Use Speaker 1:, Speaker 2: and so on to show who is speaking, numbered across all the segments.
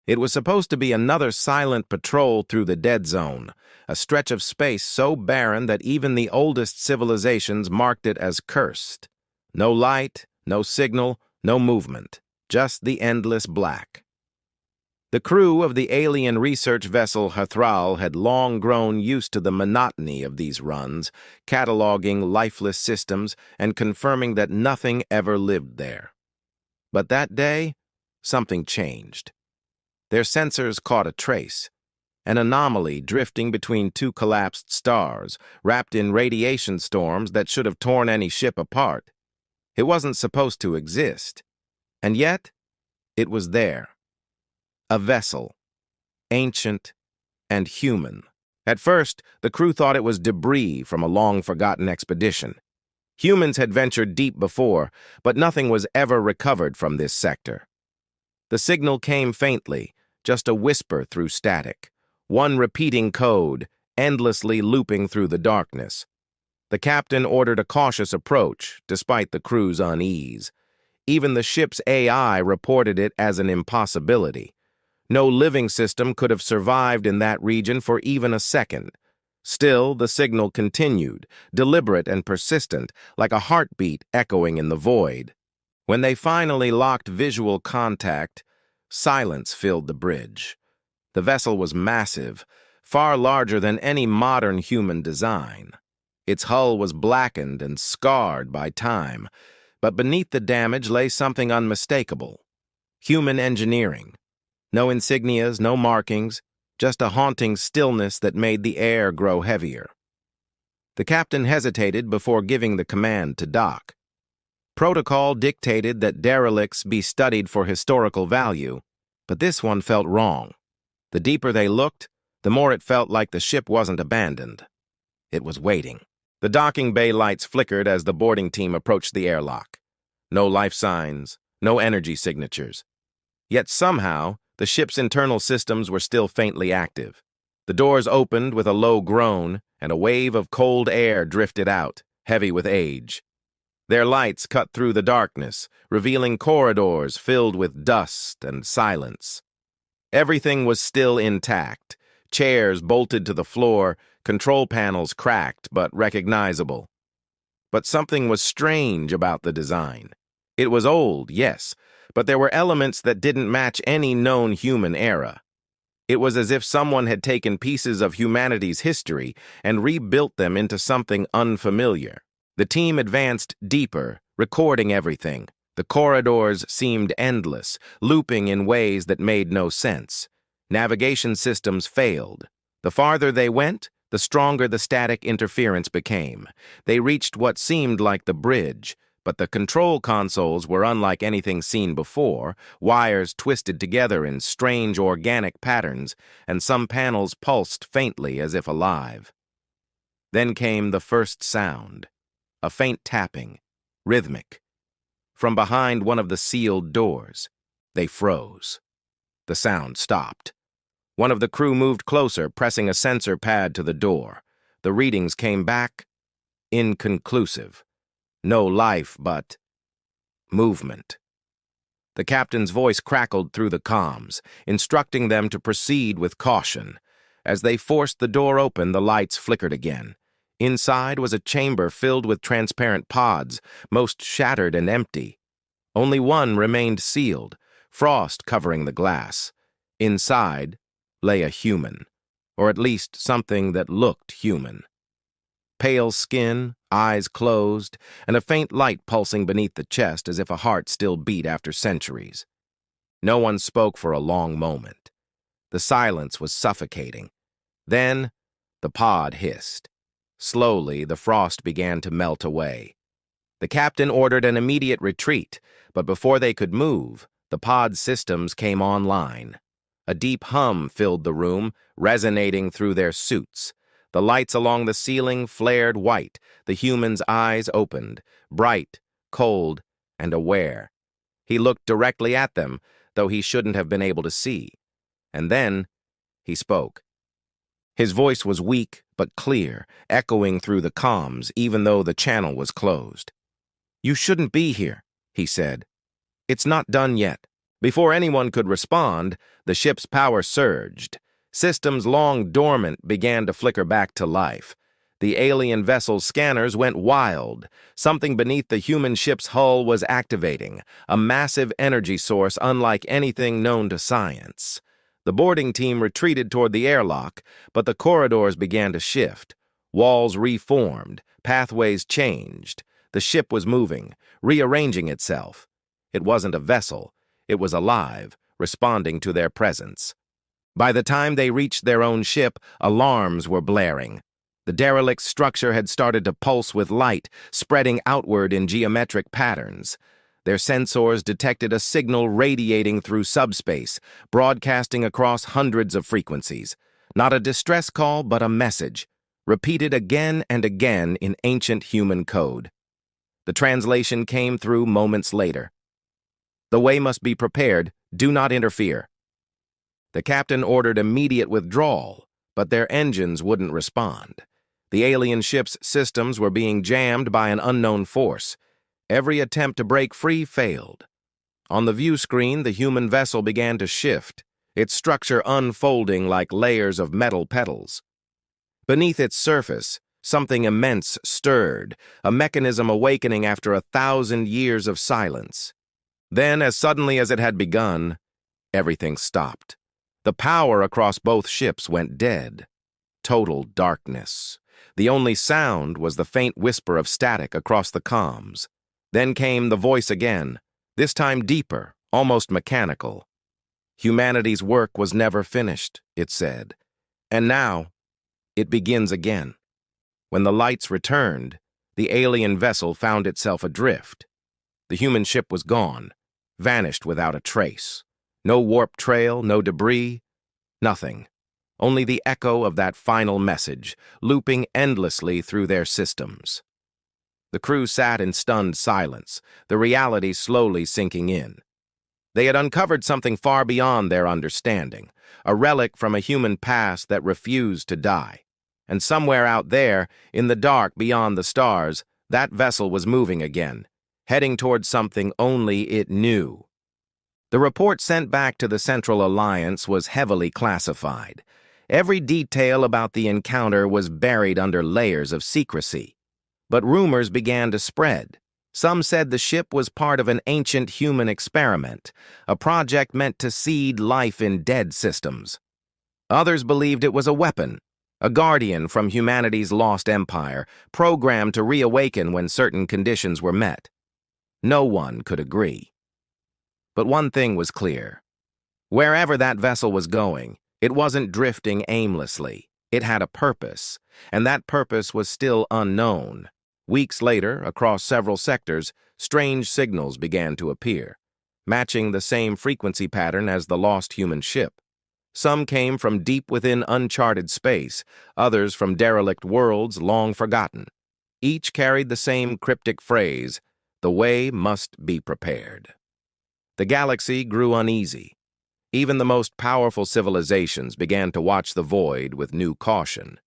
Speaker 1: It was supposed to be another silent patrol through the dead zone, a stretch of space so barren that even the oldest civilizations marked it as cursed. No light, no signal, no movement, just the endless black. The crew of the alien research vessel HFY had long grown used to the monotony of these runs, cataloging lifeless systems and confirming that nothing ever lived there. But that day, something changed. Their sensors caught a trace, an anomaly drifting between two collapsed stars, wrapped in radiation storms that should have torn any ship apart. It wasn't supposed to exist, and yet it was there. A vessel, ancient and human. At first, the crew thought it was debris from a long-forgotten expedition. Humans had ventured deep before, but nothing was ever recovered from this sector. The signal came faintly, just a whisper through static, one repeating code, endlessly looping through the darkness. The captain ordered a cautious approach, despite the crew's unease. Even the ship's AI reported it as an impossibility. No living system could have survived in that region for even a second. Still, the signal continued, deliberate and persistent, like a heartbeat echoing in the void. When they finally locked visual contact, silence filled the bridge. The vessel was massive, far larger than any modern human design. Its hull was blackened and scarred by time, but beneath the damage lay something unmistakable. Human engineering. No insignias, no markings, just a haunting stillness that made the air grow heavier. The captain hesitated before giving the command to dock. Protocol dictated that derelicts be studied for historical value, but this one felt wrong. The deeper they looked, the more it felt like the ship wasn't abandoned. It was waiting. The docking bay lights flickered as the boarding team approached the airlock. No life signs, no energy signatures. Yet somehow, the ship's internal systems were still faintly active. The doors opened with a low groan, and a wave of cold air drifted out, heavy with age. Their lights cut through the darkness, revealing corridors filled with dust and silence. Everything was still intact. Chairs bolted to the floor, control panels cracked but recognizable. But something was strange about the design. It was old, yes, but there were elements that didn't match any known human era. It was as if someone had taken pieces of humanity's history and rebuilt them into something unfamiliar. The team advanced deeper, recording everything. The corridors seemed endless, looping in ways that made no sense. Navigation systems failed. The farther they went, the stronger the static interference became. They reached what seemed like the bridge, but the control consoles were unlike anything seen before, wires twisted together in strange organic patterns, and some panels pulsed faintly as if alive. Then came the first sound, a faint tapping, rhythmic. From behind one of the sealed doors, they froze. The sound stopped. One of the crew moved closer, pressing a sensor pad to the door. The readings came back inconclusive. No life, but movement. The captain's voice crackled through the comms, instructing them to proceed with caution. As they forced the door open, the lights flickered again. Inside was a chamber filled with transparent pods, most shattered and empty. Only one remained sealed, frost covering the glass. Inside lay a human, or at least something that looked human. Pale skin, eyes closed, and a faint light pulsing beneath the chest as if a heart still beat after centuries. No one spoke for a long moment. The silence was suffocating. Then, the pod hissed. Slowly, the frost began to melt away. The captain ordered an immediate retreat, but before they could move, the pod's systems came online. A deep hum filled the room, resonating through their suits. The lights along the ceiling flared white. The human's eyes opened, bright, cold, and aware. He looked directly at them, though he shouldn't have been able to see. And then, he spoke. His voice was weak but clear, echoing through the comms, even though the channel was closed. "You shouldn't be here," he said. "It's not done yet. Before anyone could respond, the ship's power surged. Systems long dormant began to flicker back to life. The alien vessel's scanners went wild. Something beneath the human ship's hull was activating, a massive energy source unlike anything known to science. The boarding team retreated toward the airlock, but the corridors began to shift. Walls reformed, pathways changed. The ship was moving, rearranging itself. It wasn't a vessel. It was alive, responding to their presence. By the time they reached their own ship, alarms were blaring. The derelict's structure had started to pulse with light, spreading outward in geometric patterns. Their sensors detected a signal radiating through subspace, broadcasting across hundreds of frequencies. Not a distress call, but a message, repeated again and again in ancient human code. The translation came through moments later. The way must be prepared. Do not interfere. The captain ordered immediate withdrawal, but their engines wouldn't respond. The alien ship's systems were being jammed by an unknown force. Every attempt to break free failed. On the view screen, the human vessel began to shift, its structure unfolding like layers of metal petals. Beneath its surface, something immense stirred, a mechanism awakening after 1,000 years of silence. Then, as suddenly as it had begun, everything stopped. The power across both ships went dead. Total darkness. The only sound was the faint whisper of static across the comms. Then came the voice again, this time deeper, almost mechanical. Humanity's work was never finished, it said. And now, it begins again. When the lights returned, the alien vessel found itself adrift. The human ship was gone, vanished without a trace. No warp trail, no debris, nothing. Only the echo of that final message, looping endlessly through their systems. The crew sat in stunned silence, the reality slowly sinking in. They had uncovered something far beyond their understanding, a relic from a human past that refused to die. And somewhere out there, in the dark beyond the stars, that vessel was moving again, heading towards something only it knew. The report sent back to the Central Alliance was heavily classified. Every detail about the encounter was buried under layers of secrecy. But rumors began to spread. Some said the ship was part of an ancient human experiment, a project meant to seed life in dead systems. Others believed it was a weapon, a guardian from humanity's lost empire, programmed to reawaken when certain conditions were met. No one could agree. But one thing was clear. Wherever that vessel was going, it wasn't drifting aimlessly. It had a purpose, and that purpose was still unknown. Weeks later, across several sectors, strange signals began to appear, matching the same frequency pattern as the lost human ship. Some came from deep within uncharted space, others from derelict worlds long forgotten. Each carried the same cryptic phrase, "The way must be prepared." The galaxy grew uneasy. Even the most powerful civilizations began to watch the void with new caution.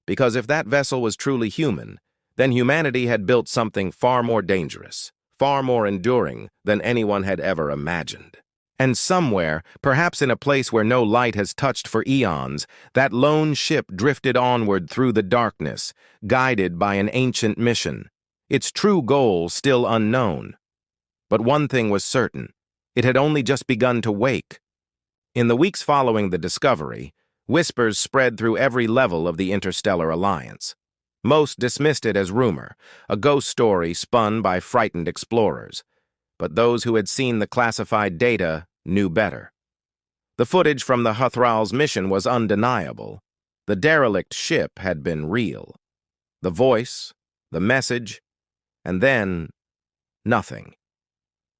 Speaker 1: Because if that vessel was truly human, then humanity had built something far more dangerous, far more enduring than anyone had ever imagined. And somewhere, perhaps in a place where no light has touched for eons, that lone ship drifted onward through the darkness, guided by an ancient mission, its true goal still unknown. But one thing was certain, it had only just begun to wake. In the weeks following the discovery, whispers spread through every level of the Interstellar Alliance. Most dismissed it as rumor, a ghost story spun by frightened explorers. But those who had seen the classified data knew better. The footage from the Huthral's mission was undeniable. The derelict ship had been real. The voice, the message, and then nothing.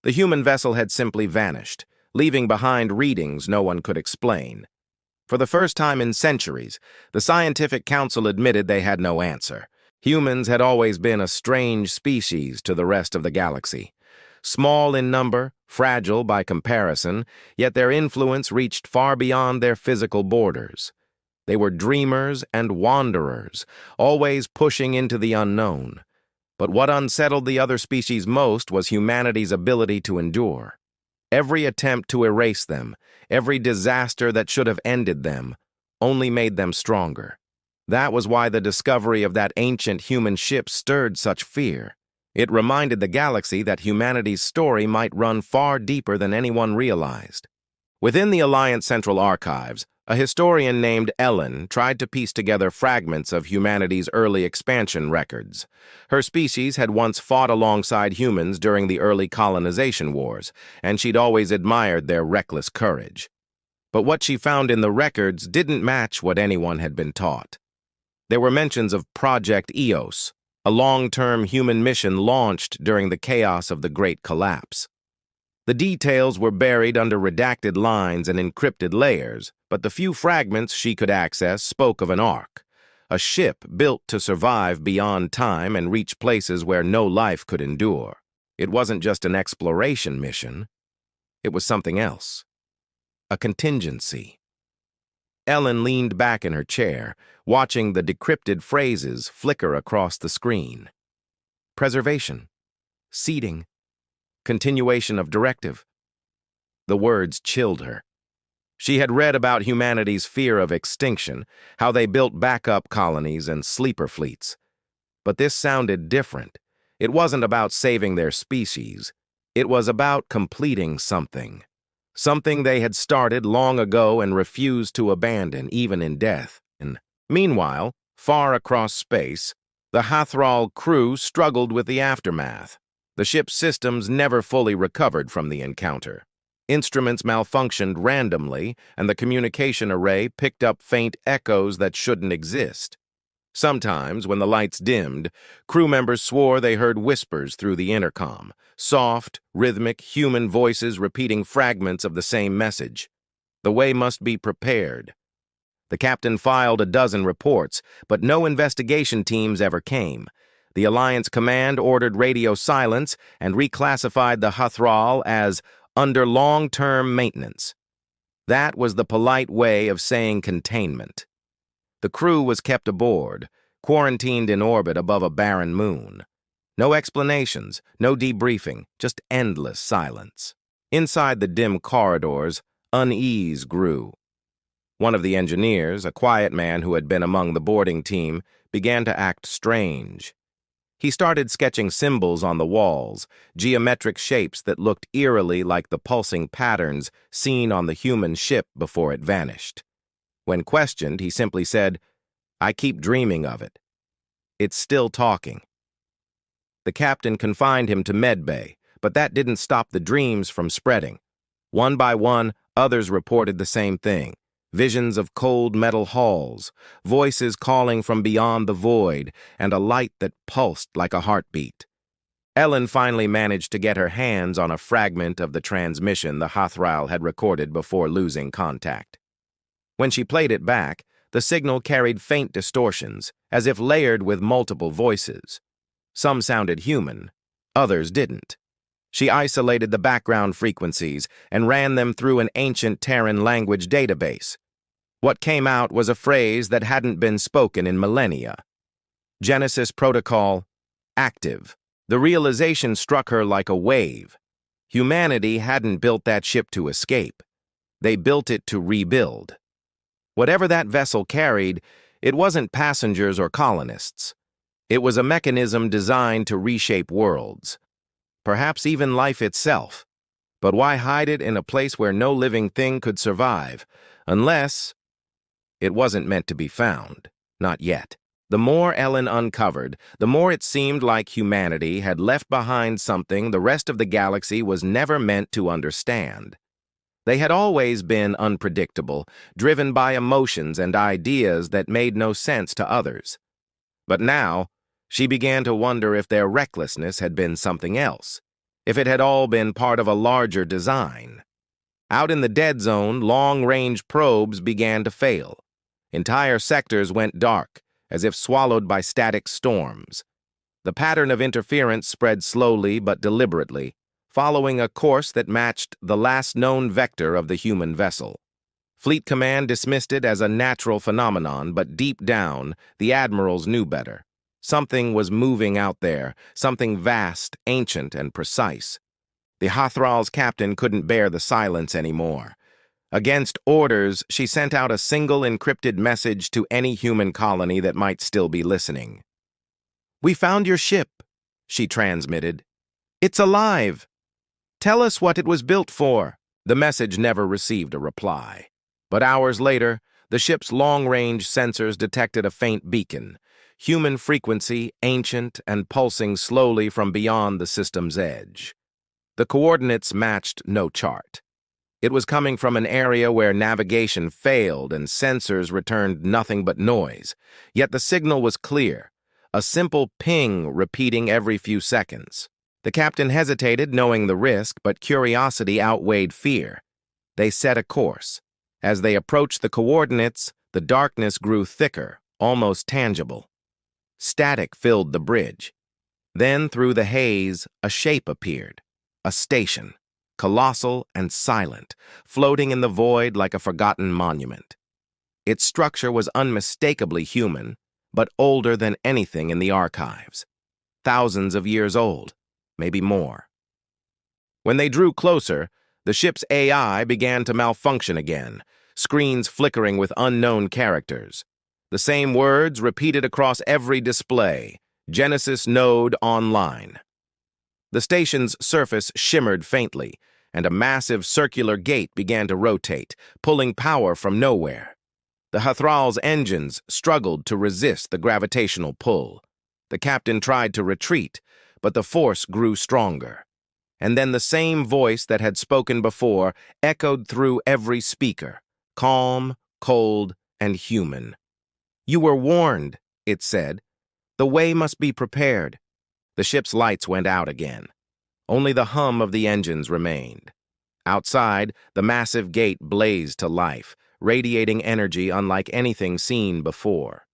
Speaker 1: The human vessel had simply vanished, leaving behind readings no one could explain. For the first time in centuries, the scientific council admitted they had no answer. Humans had always been a strange species to the rest of the galaxy. Small in number, fragile by comparison, yet their influence reached far beyond their physical borders. They were dreamers and wanderers, always pushing into the unknown. But what unsettled the other species most was humanity's ability to endure. Every attempt to erase them, every disaster that should have ended them, only made them stronger. That was why the discovery of that ancient human ship stirred such fear. It reminded the galaxy that humanity's story might run far deeper than anyone realized. Within the Alliance Central Archives, a historian named Ellen tried to piece together fragments of humanity's early expansion records. Her species had once fought alongside humans during the early colonization wars, and she'd always admired their reckless courage. But what she found in the records didn't match what anyone had been taught. There were mentions of Project EOS, a long-term human mission launched during the chaos of the Great Collapse. The details were buried under redacted lines and encrypted layers, but the few fragments she could access spoke of an ark, a ship built to survive beyond time and reach places where no life could endure. It wasn't just an exploration mission. It was something else. A contingency. Ellen leaned back in her chair, watching the decrypted phrases flicker across the screen. Preservation. Seeding. Continuation of directive. The words chilled her. She had read about humanity's fear of extinction, how they built backup colonies and sleeper fleets. But this sounded different. It wasn't about saving their species. It was about completing something. Something they had started long ago and refused to abandon, even in death. And meanwhile, far across space, the HFY crew struggled with the aftermath. The ship's systems never fully recovered from the encounter. Instruments malfunctioned randomly, and the communication array picked up faint echoes that shouldn't exist. Sometimes, when the lights dimmed, crew members swore they heard whispers through the intercom, soft, rhythmic, human voices repeating fragments of the same message. The way must be prepared. The captain filed a dozen reports, but no investigation teams ever came. The Alliance Command ordered radio silence and reclassified the HFY as under long-term maintenance. That was the polite way of saying containment. The crew was kept aboard, quarantined in orbit above a barren moon. No explanations, no debriefing, just endless silence. Inside the dim corridors, unease grew. One of the engineers, a quiet man who had been among the boarding team, began to act strange. He started sketching symbols on the walls, geometric shapes that looked eerily like the pulsing patterns seen on the human ship before it vanished. When questioned, he simply said, "I keep dreaming of it. It's still talking." The captain confined him to medbay, but that didn't stop the dreams from spreading. One by one, others reported the same thing. Visions of cold metal halls, voices calling from beyond the void, and a light that pulsed like a heartbeat. Ellen finally managed to get her hands on a fragment of the transmission the HFY had recorded before losing contact. When she played it back, the signal carried faint distortions, as if layered with multiple voices. Some sounded human, others didn't. She isolated the background frequencies and ran them through an ancient Terran language database. What came out was a phrase that hadn't been spoken in millennia. Genesis Protocol, active. The realization struck her like a wave. Humanity hadn't built that ship to escape. They built it to rebuild. Whatever that vessel carried, it wasn't passengers or colonists. It was a mechanism designed to reshape worlds. Perhaps even life itself. But why hide it in a place where no living thing could survive, unless it wasn't meant to be found? Not yet. The more Ellen uncovered, the more it seemed like humanity had left behind something the rest of the galaxy was never meant to understand. They had always been unpredictable, driven by emotions and ideas that made no sense to others. But now, she began to wonder if their recklessness had been something else, if it had all been part of a larger design. Out in the dead zone, long-range probes began to fail. Entire sectors went dark, as if swallowed by static storms. The pattern of interference spread slowly but deliberately, following a course that matched the last known vector of the human vessel. Fleet Command dismissed it as a natural phenomenon, but deep down, the admirals knew better. Something was moving out there, something vast, ancient, and precise. The Hathral's captain couldn't bear the silence anymore. Against orders, she sent out a single encrypted message to any human colony that might still be listening. "We found your ship," she transmitted. "It's alive. Tell us what it was built for." The message never received a reply. But hours later, the ship's long-range sensors detected a faint beacon, human frequency, ancient and pulsing slowly from beyond the system's edge. The coordinates matched no chart. It was coming from an area where navigation failed and sensors returned nothing but noise. Yet the signal was clear, a simple ping repeating every few seconds. The captain hesitated, knowing the risk, but curiosity outweighed fear. They set a course. As they approached the coordinates, the darkness grew thicker, almost tangible. Static filled the bridge. Then, through the haze, a shape appeared. A station, colossal and silent, floating in the void like a forgotten monument. Its structure was unmistakably human, but older than anything in the archives. Thousands of years old, maybe more. When they drew closer, the ship's AI began to malfunction again, screens flickering with unknown characters. The same words repeated across every display: Genesis node online. The station's surface shimmered faintly, and a massive circular gate began to rotate, pulling power from nowhere. The Hathral's engines struggled to resist the gravitational pull. The captain tried to retreat, but the force grew stronger. And then the same voice that had spoken before echoed through every speaker, calm, cold, and human. "You were warned," it said. "The way must be prepared." The ship's lights went out again. Only the hum of the engines remained. Outside, the massive gate blazed to life, radiating energy unlike anything seen before.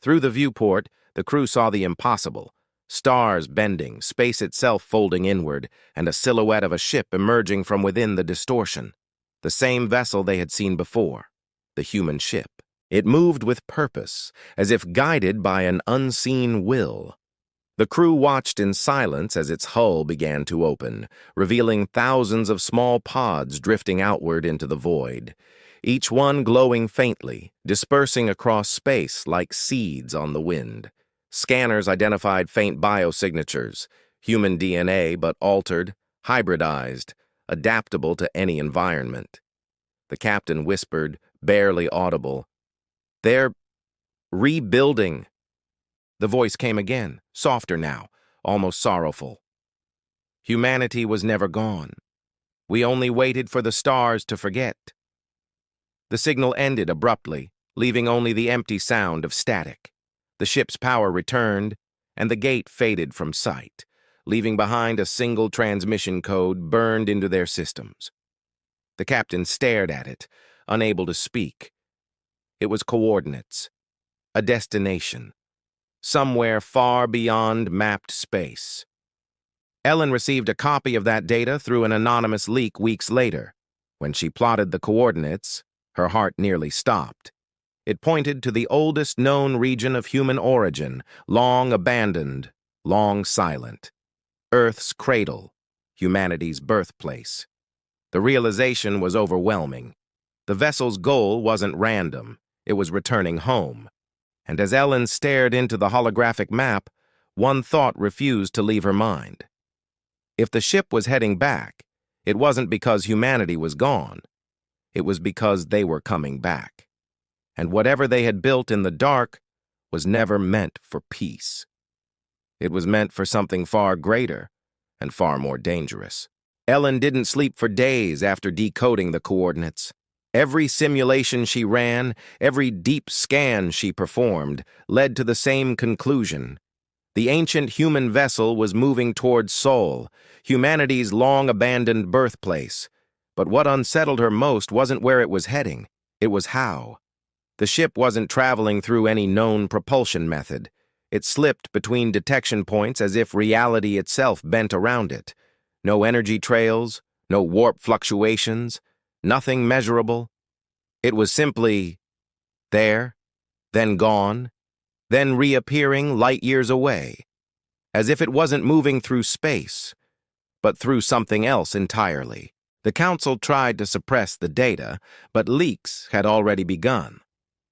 Speaker 1: Through the viewport, the crew saw the impossible: stars bending, space itself folding inward, and a silhouette of a ship emerging from within the distortion. The same vessel they had seen before, the human ship. It moved with purpose, as if guided by an unseen will. The crew watched in silence as its hull began to open, revealing thousands of small pods drifting outward into the void, each one glowing faintly, dispersing across space like seeds on the wind. Scanners identified faint biosignatures, human DNA but altered, hybridized, adaptable to any environment. The captain whispered, barely audible, "They're rebuilding." The voice came again, softer now, almost sorrowful. "Humanity was never gone. We only waited for the stars to forget." The signal ended abruptly, leaving only the empty sound of static. The ship's power returned, and the gate faded from sight, leaving behind a single transmission code burned into their systems. The captain stared at it, unable to speak. It was coordinates, a destination, somewhere far beyond mapped space. Ellen received a copy of that data through an anonymous leak weeks later. When she plotted the coordinates, her heart nearly stopped. It pointed to the oldest known region of human origin, long abandoned, long silent. Earth's cradle, humanity's birthplace. The realization was overwhelming. The vessel's goal wasn't random, it was returning home. And as Ellen stared into the holographic map, one thought refused to leave her mind. If the ship was heading back, it wasn't because humanity was gone. It was because they were coming back. And whatever they had built in the dark was never meant for peace. It was meant for something far greater and far more dangerous. Ellen didn't sleep for days after decoding the coordinates. Every simulation she ran, every deep scan she performed, led to the same conclusion. The ancient human vessel was moving towards Sol, humanity's long-abandoned birthplace. But what unsettled her most wasn't where it was heading, it was how. The ship wasn't traveling through any known propulsion method. It slipped between detection points as if reality itself bent around it. No energy trails, no warp fluctuations, nothing measurable. It was simply there, then gone, then reappearing light years away, as if it wasn't moving through space, but through something else entirely. The Council tried to suppress the data, but leaks had already begun.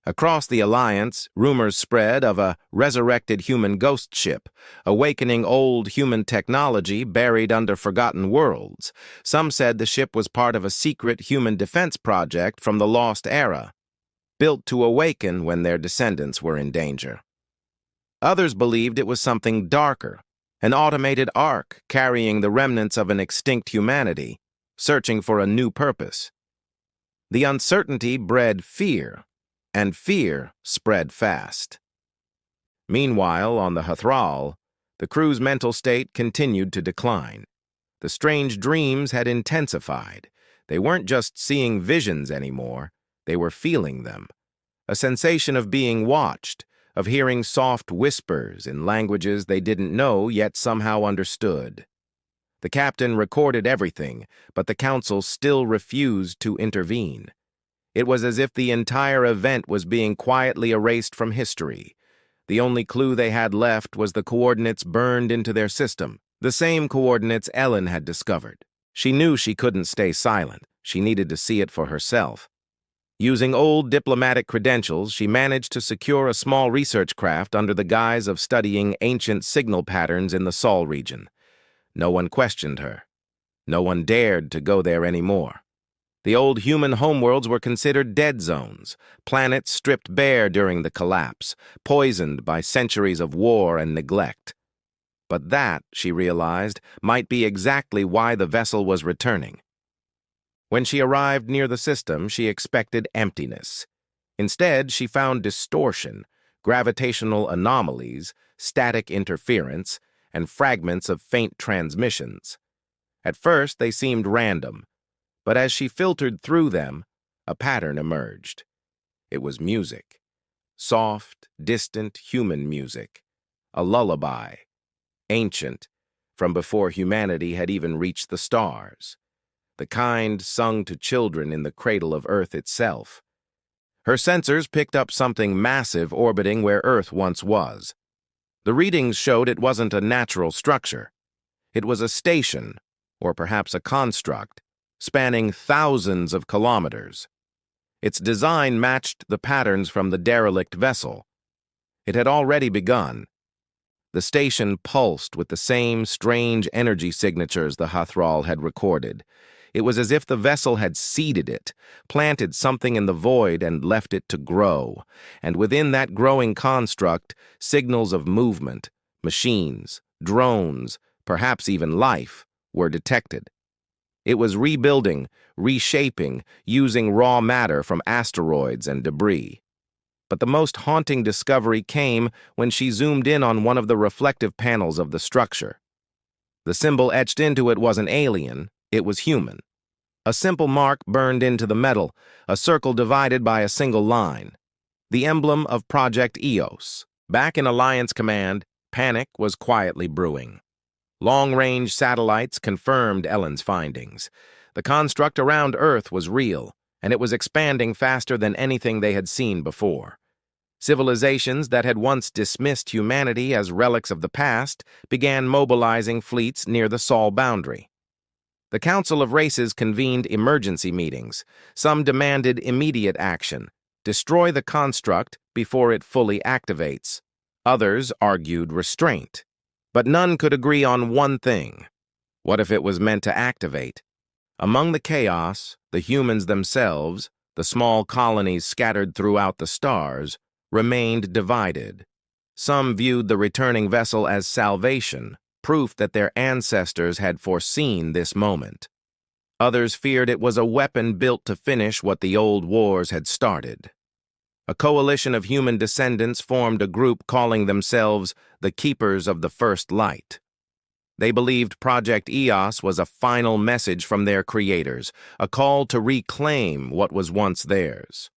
Speaker 1: Across the Alliance, rumors spread of a resurrected human ghost ship, awakening old human technology buried under forgotten worlds. Some said the ship was part of a secret human defense project from the lost era, built to awaken when their descendants were in danger. Others believed it was something darker, an automated ark carrying the remnants of an extinct humanity, searching for a new purpose. The uncertainty bred fear, and fear spread fast. Meanwhile, on the Hathral, the crew's mental state continued to decline. The strange dreams had intensified. They weren't just seeing visions anymore, they were feeling them. A sensation of being watched, of hearing soft whispers in languages they didn't know yet somehow understood. The captain recorded everything, but the Council still refused to intervene. It was as if the entire event was being quietly erased from history. The only clue they had left was the coordinates burned into their system, the same coordinates Ellen had discovered. She knew she couldn't stay silent. She needed to see it for herself. Using old diplomatic credentials, she managed to secure a small research craft under the guise of studying ancient signal patterns in the Sol region. No one questioned her. No one dared to go there anymore. The old human homeworlds were considered dead zones, planets stripped bare during the collapse, poisoned by centuries of war and neglect. But that, she realized, might be exactly why the vessel was returning. When she arrived near the system, she expected emptiness. Instead, she found distortion, gravitational anomalies, static interference, and fragments of faint transmissions. At first, they seemed random, but as she filtered through them, a pattern emerged. It was music. Soft, distant human music. A lullaby. Ancient, from before humanity had even reached the stars. The kind sung to children in the cradle of Earth itself. Her sensors picked up something massive orbiting where Earth once was. The readings showed it wasn't a natural structure. It was a station, or perhaps a construct, spanning thousands of kilometers. Its design matched the patterns from the derelict vessel. It had already begun. The station pulsed with the same strange energy signatures the Hathral had recorded. It was as if the vessel had seeded it, planted something in the void and left it to grow, and within that growing construct, signals of movement, machines, drones, perhaps even life, were detected. It was rebuilding, reshaping, using raw matter from asteroids and debris. But the most haunting discovery came when she zoomed in on one of the reflective panels of the structure. The symbol etched into it wasn't alien, it was human. A simple mark burned into the metal, a circle divided by a single line. The emblem of Project EOS. Back in Alliance Command, panic was quietly brewing. Long-range satellites confirmed Ellen's findings. The construct around Earth was real, and it was expanding faster than anything they had seen before. Civilizations that had once dismissed humanity as relics of the past began mobilizing fleets near the Sol boundary. The Council of Races convened emergency meetings. Some demanded immediate action, destroy the construct before it fully activates. Others argued restraint. But none could agree on one thing. What if it was meant to activate? Among the chaos, the humans themselves, the small colonies scattered throughout the stars, remained divided. Some viewed the returning vessel as salvation, proof that their ancestors had foreseen this moment. Others feared it was a weapon built to finish what the old wars had started. A coalition of human descendants formed a group calling themselves the Keepers of the First Light. They believed Project EOS was a final message from their creators, a call to reclaim what was once theirs.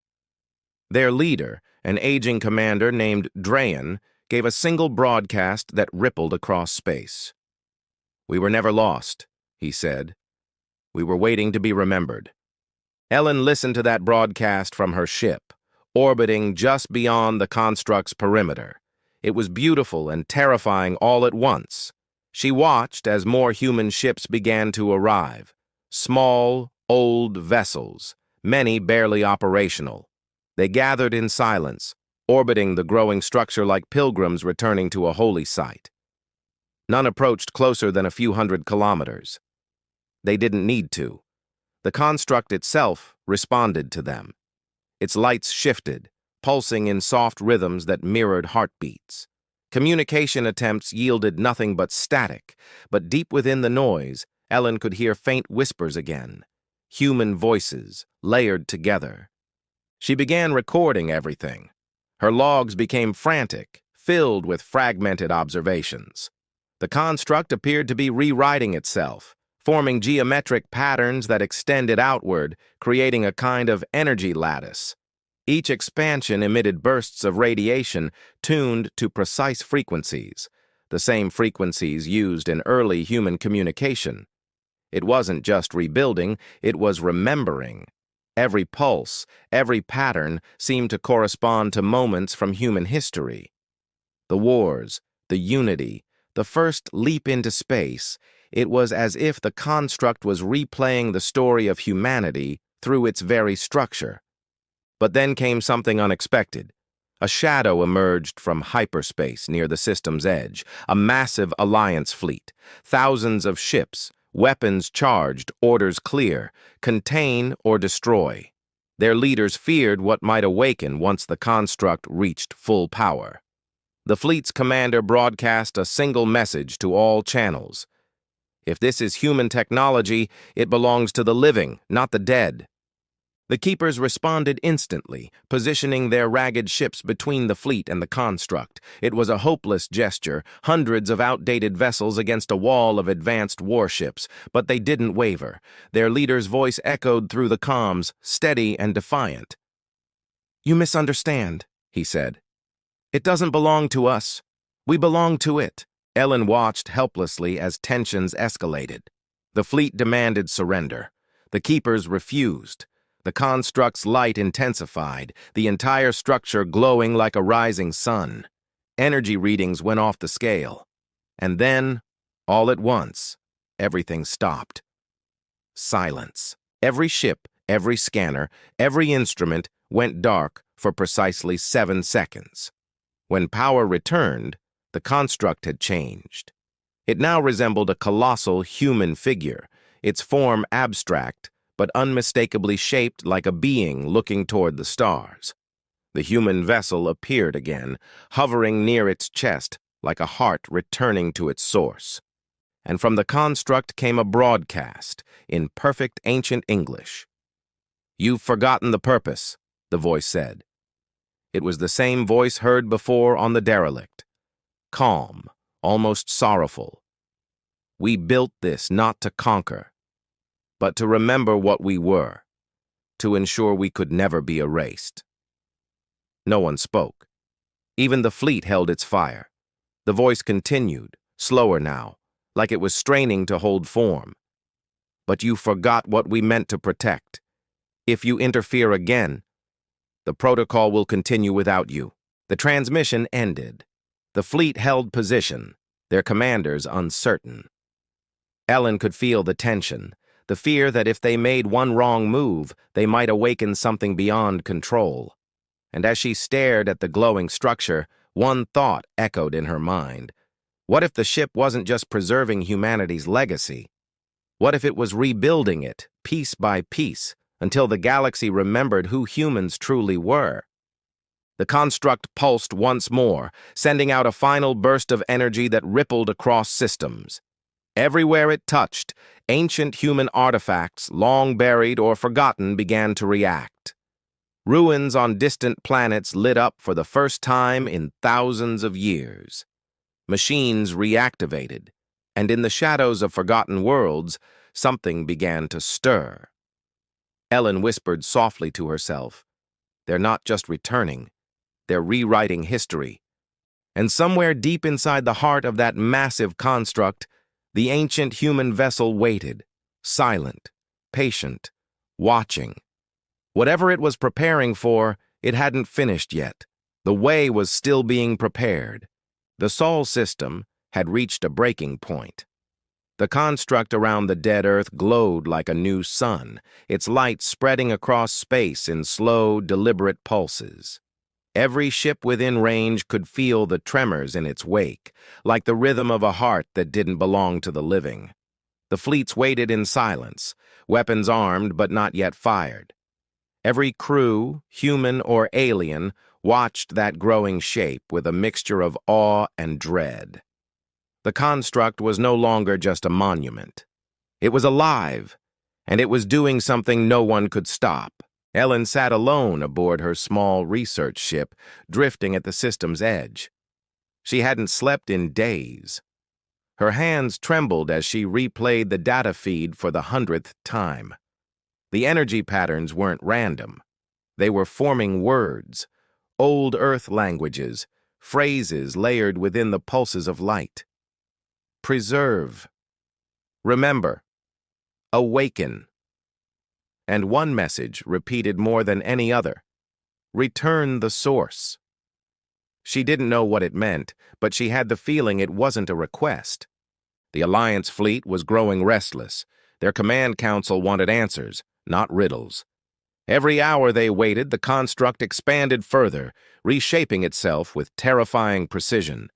Speaker 1: Their leader, an aging commander named Drayan, gave a single broadcast that rippled across space. "We were never lost," he said. "We were waiting to be remembered." Ellen listened to that broadcast from her ship, orbiting just beyond the construct's perimeter. It was beautiful and terrifying all at once. She watched as more human ships began to arrive. Small, old vessels, many barely operational. They gathered in silence, orbiting the growing structure like pilgrims returning to a holy site. None approached closer than a few hundred kilometers. They didn't need to. The construct itself responded to them. Its lights shifted, pulsing in soft rhythms that mirrored heartbeats. Communication attempts yielded nothing but static, but deep within the noise, Ellen could hear faint whispers again. Human voices, layered together. She began recording everything. Her logs became frantic, filled with fragmented observations. The construct appeared to be rewriting itself, forming geometric patterns that extended outward, creating a kind of energy lattice. Each expansion emitted bursts of radiation tuned to precise frequencies, the same frequencies used in early human communication. It wasn't just rebuilding, it was remembering. Every pulse, every pattern seemed to correspond to moments from human history. The wars, the unity, the first leap into space, it was as if the construct was replaying the story of humanity through its very structure. But then came something unexpected. A shadow emerged from hyperspace near the system's edge, a massive alliance fleet, thousands of ships, weapons charged, orders clear, contain or destroy. Their leaders feared what might awaken once the construct reached full power. The fleet's commander broadcast a single message to all channels. If this is human technology, it belongs to the living, not the dead. The keepers responded instantly, positioning their ragged ships between the fleet and the construct. It was a hopeless gesture, hundreds of outdated vessels against a wall of advanced warships, but they didn't waver. Their leader's voice echoed through the comms, steady and defiant. "You misunderstand," he said. "It doesn't belong to us. We belong to it." Ellen watched helplessly as tensions escalated. The fleet demanded surrender. The keepers refused. The construct's light intensified, the entire structure glowing like a rising sun. Energy readings went off the scale. And then, all at once, everything stopped. Silence. Every ship, every scanner, every instrument went dark for precisely 7 seconds. When power returned, the construct had changed. It now resembled a colossal human figure, its form abstract, but unmistakably shaped like a being looking toward the stars. The human vessel appeared again, hovering near its chest like a heart returning to its source. And from the construct came a broadcast in perfect ancient English. "You've forgotten the purpose," the voice said. It was the same voice heard before on the derelict. Calm, almost sorrowful. "We built this not to conquer, but to remember what we were, to ensure we could never be erased." No one spoke. Even the fleet held its fire. The voice continued, slower now, like it was straining to hold form. "But you forgot what we meant to protect. If you interfere again, the protocol will continue without you." The transmission ended. The fleet held position, their commanders uncertain. Ellen could feel the tension, the fear that if they made one wrong move, they might awaken something beyond control. And as she stared at the glowing structure, one thought echoed in her mind. What if the ship wasn't just preserving humanity's legacy? What if it was rebuilding it, piece by piece, until the galaxy remembered who humans truly were? The construct pulsed once more, sending out a final burst of energy that rippled across systems. Everywhere it touched, ancient human artifacts, long buried or forgotten, began to react. Ruins on distant planets lit up for the first time in thousands of years. Machines reactivated, and in the shadows of forgotten worlds, something began to stir. Ellen whispered softly to herself, "They're not just returning, they're rewriting history." And somewhere deep inside the heart of that massive construct, the ancient human vessel waited, silent, patient, watching. Whatever it was preparing for, it hadn't finished yet. The way was still being prepared. The Sol system, had reached a breaking point. The construct around the dead Earth glowed like a new sun, its light spreading across space in slow, deliberate pulses. Every ship within range could feel the tremors in its wake, like the rhythm of a heart that didn't belong to the living. The fleets waited in silence, weapons armed but not yet fired. Every crew, human or alien, watched that growing shape with a mixture of awe and dread. The construct was no longer just a monument. It was alive, and it was doing something no one could stop. Ellen sat alone aboard her small research ship, drifting at the system's edge. She hadn't slept in days. Her hands trembled as she replayed the data feed for the 100th time. The energy patterns weren't random. They were forming words, old Earth languages, phrases layered within the pulses of light. Preserve. Remember. Awaken. And one message repeated more than any other. Return the source. She didn't know what it meant, but she had the feeling it wasn't a request. The Alliance fleet was growing restless. Their command council wanted answers, not riddles. Every hour they waited, the construct expanded further, reshaping itself with terrifying precision.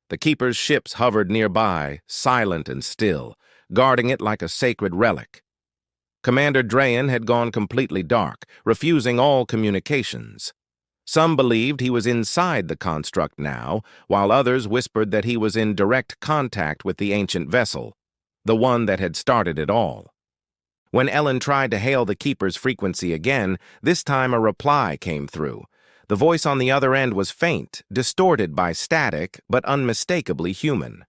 Speaker 1: The Keeper's ships hovered nearby, silent and still, guarding it like a sacred relic. Commander Drayan had gone completely dark, refusing all communications. Some believed he was inside the construct now, while others whispered that he was in direct contact with the ancient vessel, the one that had started it all. When Ellen tried to hail the Keeper's frequency again, this time a reply came through. The voice on the other end was faint, distorted by static, but unmistakably human.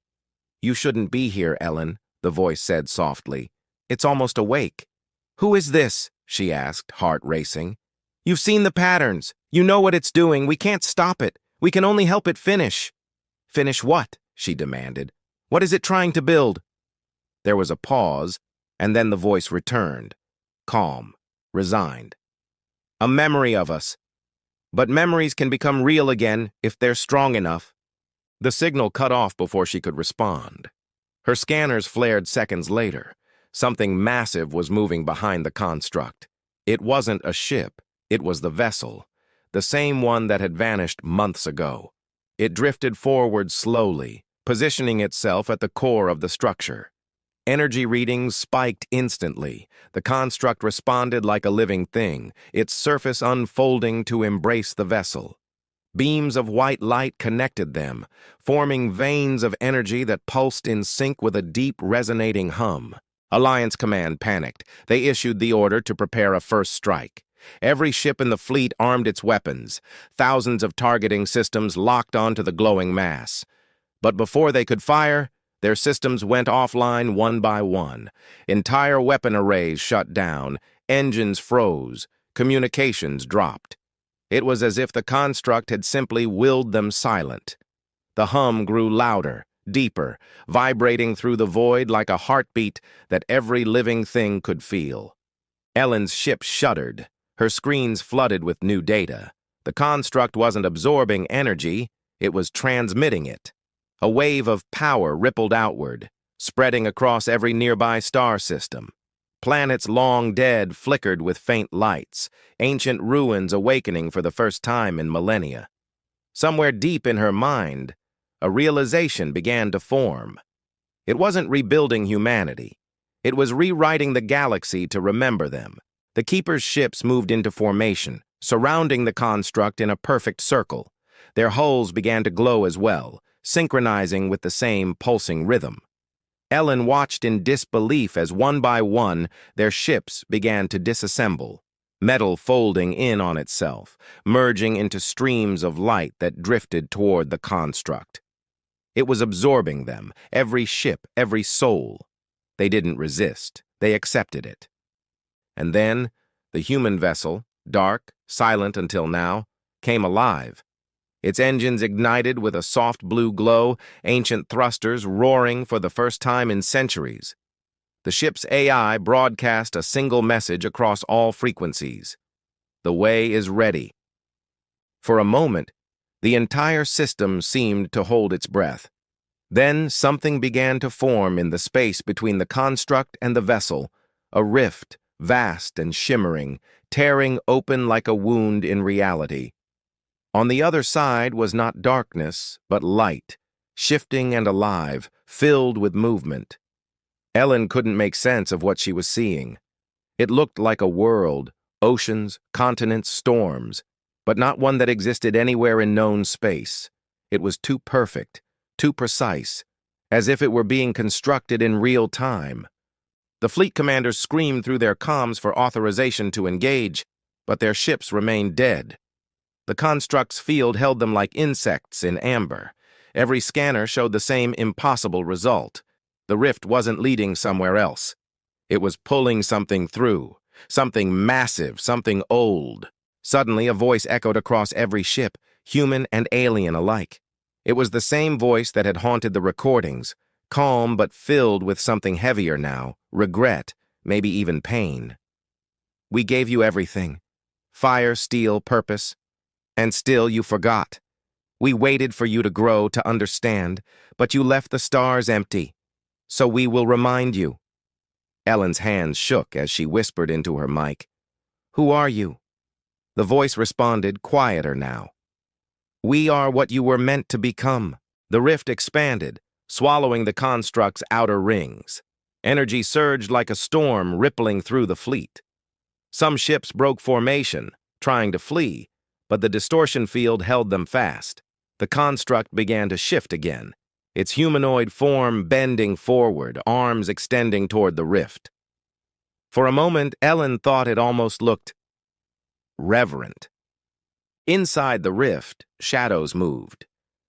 Speaker 1: "You shouldn't be here, Ellen," the voice said softly. "It's almost awake." "Who is this?" she asked, heart racing. "You've seen the patterns. You know what it's doing. We can't stop it. We can only help it finish." "Finish what?" she demanded. "What is it trying to build?" There was a pause, and then the voice returned, calm, resigned. "A memory of us. But memories can become real again if they're strong enough." The signal cut off before she could respond. Her scanners flared seconds later. Something massive was moving behind the construct. It wasn't a ship. It was the vessel, the same one that had vanished months ago. It drifted forward slowly, positioning itself at the core of the structure. Energy readings spiked instantly. The construct responded like a living thing, its surface unfolding to embrace the vessel. Beams of white light connected them, forming veins of energy that pulsed in sync with a deep, resonating hum. Alliance Command panicked. They issued the order to prepare a first strike. Every ship in the fleet armed its weapons. Thousands of targeting systems locked onto the glowing mass. But before they could fire, their systems went offline one by one. Entire weapon arrays shut down, engines froze, communications dropped. It was as if the construct had simply willed them silent. The hum grew louder, deeper, vibrating through the void like a heartbeat that every living thing could feel. Ellen's ship shuddered, her screens flooded with new data. The construct wasn't absorbing energy, it was transmitting it. A wave of power rippled outward, spreading across every nearby star system. Planets long dead flickered with faint lights, ancient ruins awakening for the first time in millennia. Somewhere deep in her mind, a realization began to form. It wasn't rebuilding humanity. It was rewriting the galaxy to remember them. The Keeper's ships moved into formation, surrounding the construct in a perfect circle. Their hulls began to glow as well, synchronizing with the same pulsing rhythm. Ellen watched in disbelief as one by one their ships began to disassemble, metal folding in on itself, merging into streams of light that drifted toward the construct. It was absorbing them, every ship, every soul. They didn't resist, they accepted it. And then, the human vessel, dark, silent until now, came alive. Its engines ignited with a soft blue glow, ancient thrusters roaring for the first time in centuries. The ship's AI broadcast a single message across all frequencies. The way is ready. For a moment, the entire system seemed to hold its breath. Then something began to form in the space between the construct and the vessel, a rift, vast and shimmering, tearing open like a wound in reality. On the other side was not darkness, but light, shifting and alive, filled with movement. Ellen couldn't make sense of what she was seeing. It looked like a world, oceans, continents, storms, but not one that existed anywhere in known space. It was too perfect, too precise, as if it were being constructed in real time. The fleet commanders screamed through their comms for authorization to engage, but their ships remained dead. The construct's field held them like insects in amber. Every scanner showed the same impossible result. The rift wasn't leading somewhere else. It was pulling something through, something massive, something old. Suddenly, a voice echoed across every ship, human and alien alike. It was the same voice that had haunted the recordings, calm but filled with something heavier now, regret, maybe even pain. "We gave you everything. Fire, steel, purpose. And still you forgot. We waited for you to grow, to understand, but you left the stars empty. So we will remind you." Ellen's hands shook as she whispered into her mic. "Who are you?" The voice responded, quieter now. "We are what you were meant to become." The rift expanded, swallowing the construct's outer rings. Energy surged like a storm rippling through the fleet. Some ships broke formation, trying to flee, but the distortion field held them fast. The construct began to shift again, its humanoid form bending forward, arms extending toward the rift. For a moment, Ellen thought it almost looked reverent. Inside the rift, shadows moved.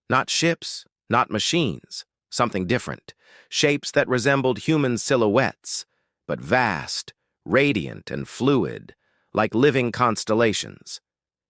Speaker 1: Not ships, not machines, something different. Shapes that resembled human silhouettes, but vast, radiant, and fluid, like living constellations.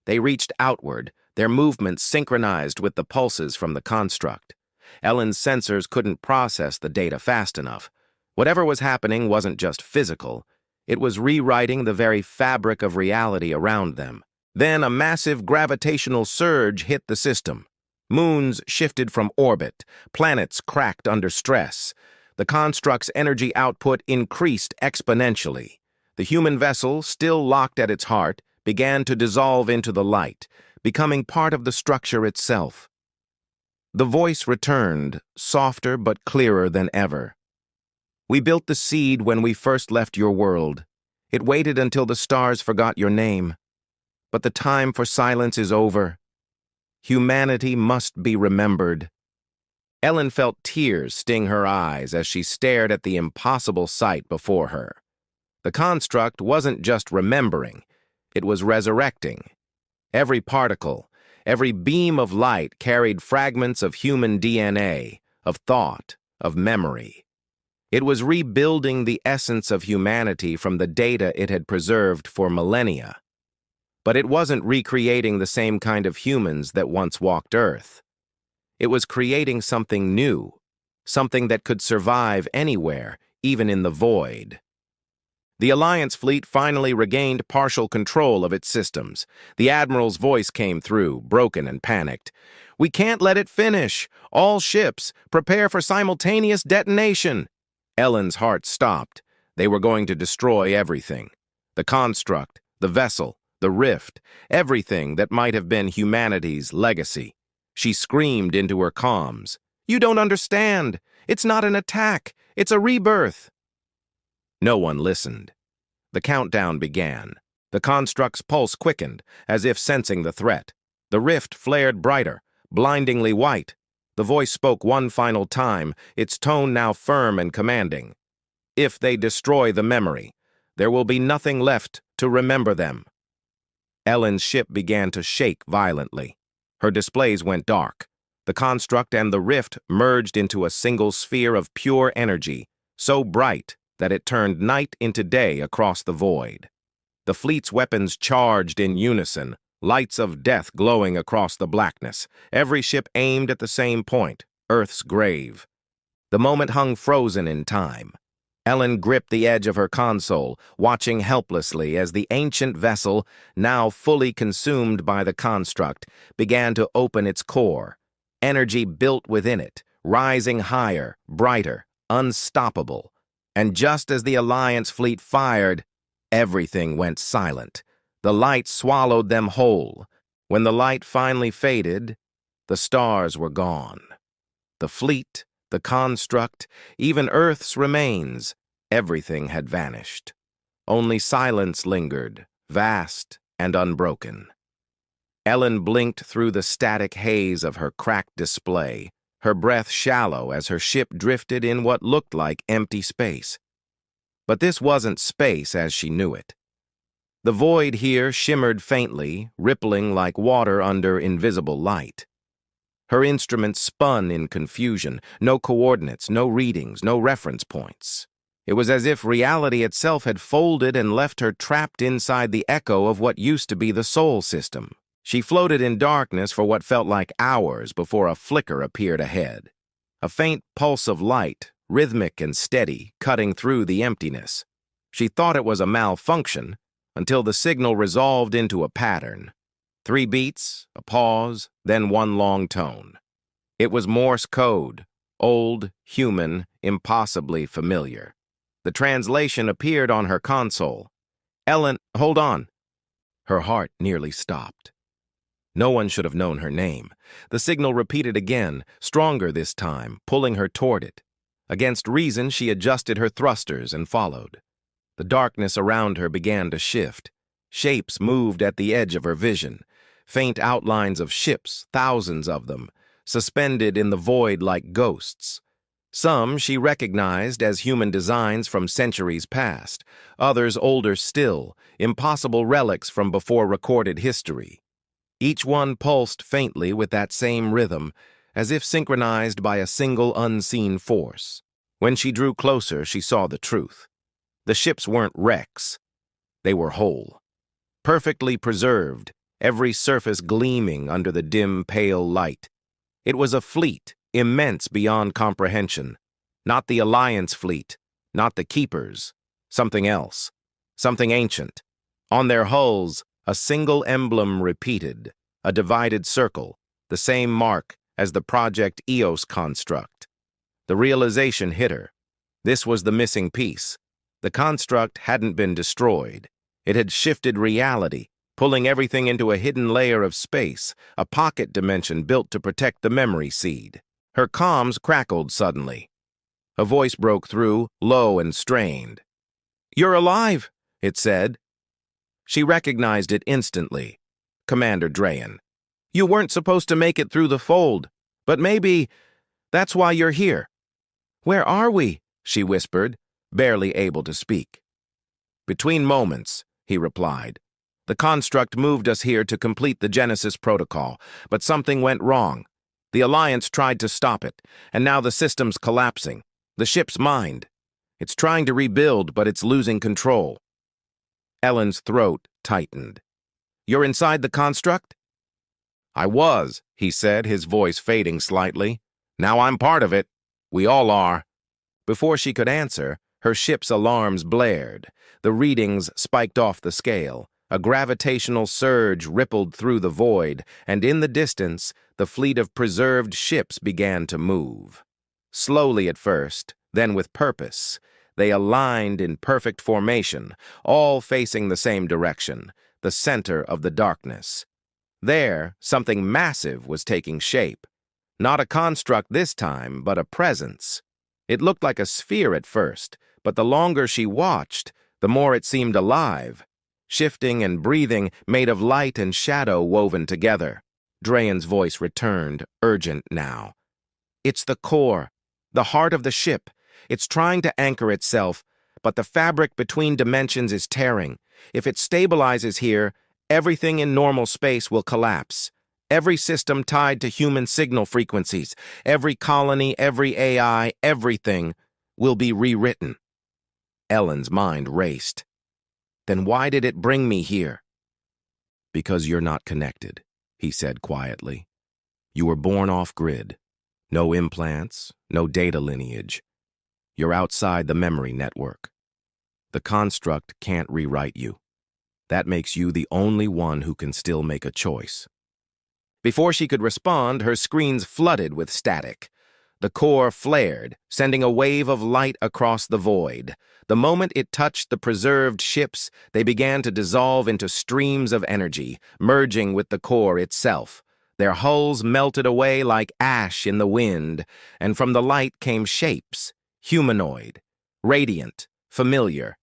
Speaker 1: They reached outward, their movements synchronized with the pulses from the construct. Ellen's sensors couldn't process the data fast enough. Whatever was happening wasn't just physical. It was rewriting the very fabric of reality around them. Then a massive gravitational surge hit the system. Moons shifted from orbit. Planets cracked under stress. The construct's energy output increased exponentially. The human vessel, still locked at its heart, began to dissolve into the light, becoming part of the structure itself. The voice returned, softer but clearer than ever. "We built the seed when we first left your world. It waited until the stars forgot your name. But the time for silence is over. Humanity must be remembered." Ellen felt tears sting her eyes as she stared at the impossible sight before her. The construct wasn't just remembering, it was resurrecting. Every particle, every beam of light carried fragments of human DNA, of thought, of memory. It was rebuilding the essence of humanity from the data it had preserved for millennia. But it wasn't recreating the same kind of humans that once walked Earth. It was creating something new, something that could survive anywhere, even in the void. The Alliance fleet finally regained partial control of its systems. The Admiral's voice came through, broken and panicked. "We can't let it finish. All ships, prepare for simultaneous detonation." Ellen's heart stopped. They were going to destroy everything. The construct, the vessel, the rift, everything that might have been humanity's legacy. She screamed into her comms. "You don't understand. It's not an attack. It's a rebirth." No one listened. The countdown began. The construct's pulse quickened, as if sensing the threat. The rift flared brighter, blindingly white. The voice spoke one final time, its tone now firm and commanding. "If they destroy the memory, there will be nothing left to remember them." Ellen's ship began to shake violently. Her displays went dark. The construct and the rift merged into a single sphere of pure energy, so bright that it turned night into day across the void. The fleet's weapons charged in unison, lights of death glowing across the blackness, every ship aimed at the same point, Earth's grave. The moment hung frozen in time. Ellen gripped the edge of her console, watching helplessly as the ancient vessel, now fully consumed by the construct, began to open its core. Energy built within it, rising higher, brighter, unstoppable. And just as the Alliance fleet fired, everything went silent. The light swallowed them whole. When the light finally faded, the stars were gone. The fleet, the construct, even Earth's remains, everything had vanished. Only silence lingered, vast and unbroken. Ellen blinked through the static haze of her cracked display, her breath shallow as her ship drifted in what looked like empty space. But this wasn't space as she knew it. The void here shimmered faintly, rippling like water under invisible light. Her instruments spun in confusion, no coordinates, no readings, no reference points. It was as if reality itself had folded and left her trapped inside the echo of what used to be the Sol system. She floated in darkness for what felt like hours before a flicker appeared ahead. A faint pulse of light, rhythmic and steady, cutting through the emptiness. She thought it was a malfunction until the signal resolved into a pattern. 3 beats, a pause, then one long tone. It was Morse code, old, human, impossibly familiar. The translation appeared on her console. Ellen, hold on. Her heart nearly stopped. No one should have known her name. The signal repeated again, stronger this time, pulling her toward it. Against reason, she adjusted her thrusters and followed. The darkness around her began to shift. Shapes moved at the edge of her vision. Faint outlines of ships, thousands of them, suspended in the void like ghosts. Some she recognized as human designs from centuries past, others older still, impossible relics from before recorded history. Each one pulsed faintly with that same rhythm, as if synchronized by a single unseen force. When she drew closer, she saw the truth. The ships weren't wrecks. They were whole. Perfectly preserved, every surface gleaming under the dim, pale light. It was a fleet, immense beyond comprehension. Not the Alliance fleet, not the Keepers. Something else. Something ancient. On their hulls, a single emblem repeated, a divided circle, the same mark as the Project EOS construct. The realization hit her. This was the missing piece. The construct hadn't been destroyed. It had shifted reality, pulling everything into a hidden layer of space, a pocket dimension built to protect the memory seed. Her comms crackled suddenly. A voice broke through, low and strained. "You're alive," it said. She recognized it instantly. Commander Drayan. "You weren't supposed to make it through the fold, but maybe that's why you're here." "Where are we?" she whispered, barely able to speak. "Between moments," he replied. "The construct moved us here to complete the Genesis protocol, but something went wrong. The Alliance tried to stop it, and now the system's collapsing. The ship's mined. It's trying to rebuild, but it's losing control." Ellen's throat tightened. "You're inside the construct?" "I was," he said, his voice fading slightly. "Now I'm part of it. We all are." Before she could answer, her ship's alarms blared. The readings spiked off the scale. A gravitational surge rippled through the void, and in the distance, the fleet of preserved ships began to move. Slowly at first, then with purpose. They aligned in perfect formation, all facing the same direction, the center of the darkness. There, something massive was taking shape. Not a construct this time, but a presence. It looked like a sphere at first, but the longer she watched, the more it seemed alive. Shifting and breathing, made of light and shadow woven together. Drayan's voice returned, urgent now. "It's the core, the heart of the ship. It's trying to anchor itself, but the fabric between dimensions is tearing. If it stabilizes here, everything in normal space will collapse. Every system tied to human signal frequencies, every colony, every AI, everything will be rewritten." Ellen's mind raced. "Then why did it bring me here?" "Because you're not connected," he said quietly. "You were born off-grid. No implants, no data lineage. You're outside the memory network. The construct can't rewrite you. That makes you the only one who can still make a choice." Before she could respond, her screens flooded with static. The core flared, sending a wave of light across the void. The moment it touched the preserved ships, they began to dissolve into streams of energy, merging with the core itself. Their hulls melted away like ash in the wind, and from the light came shapes, humanoid, radiant, familiar.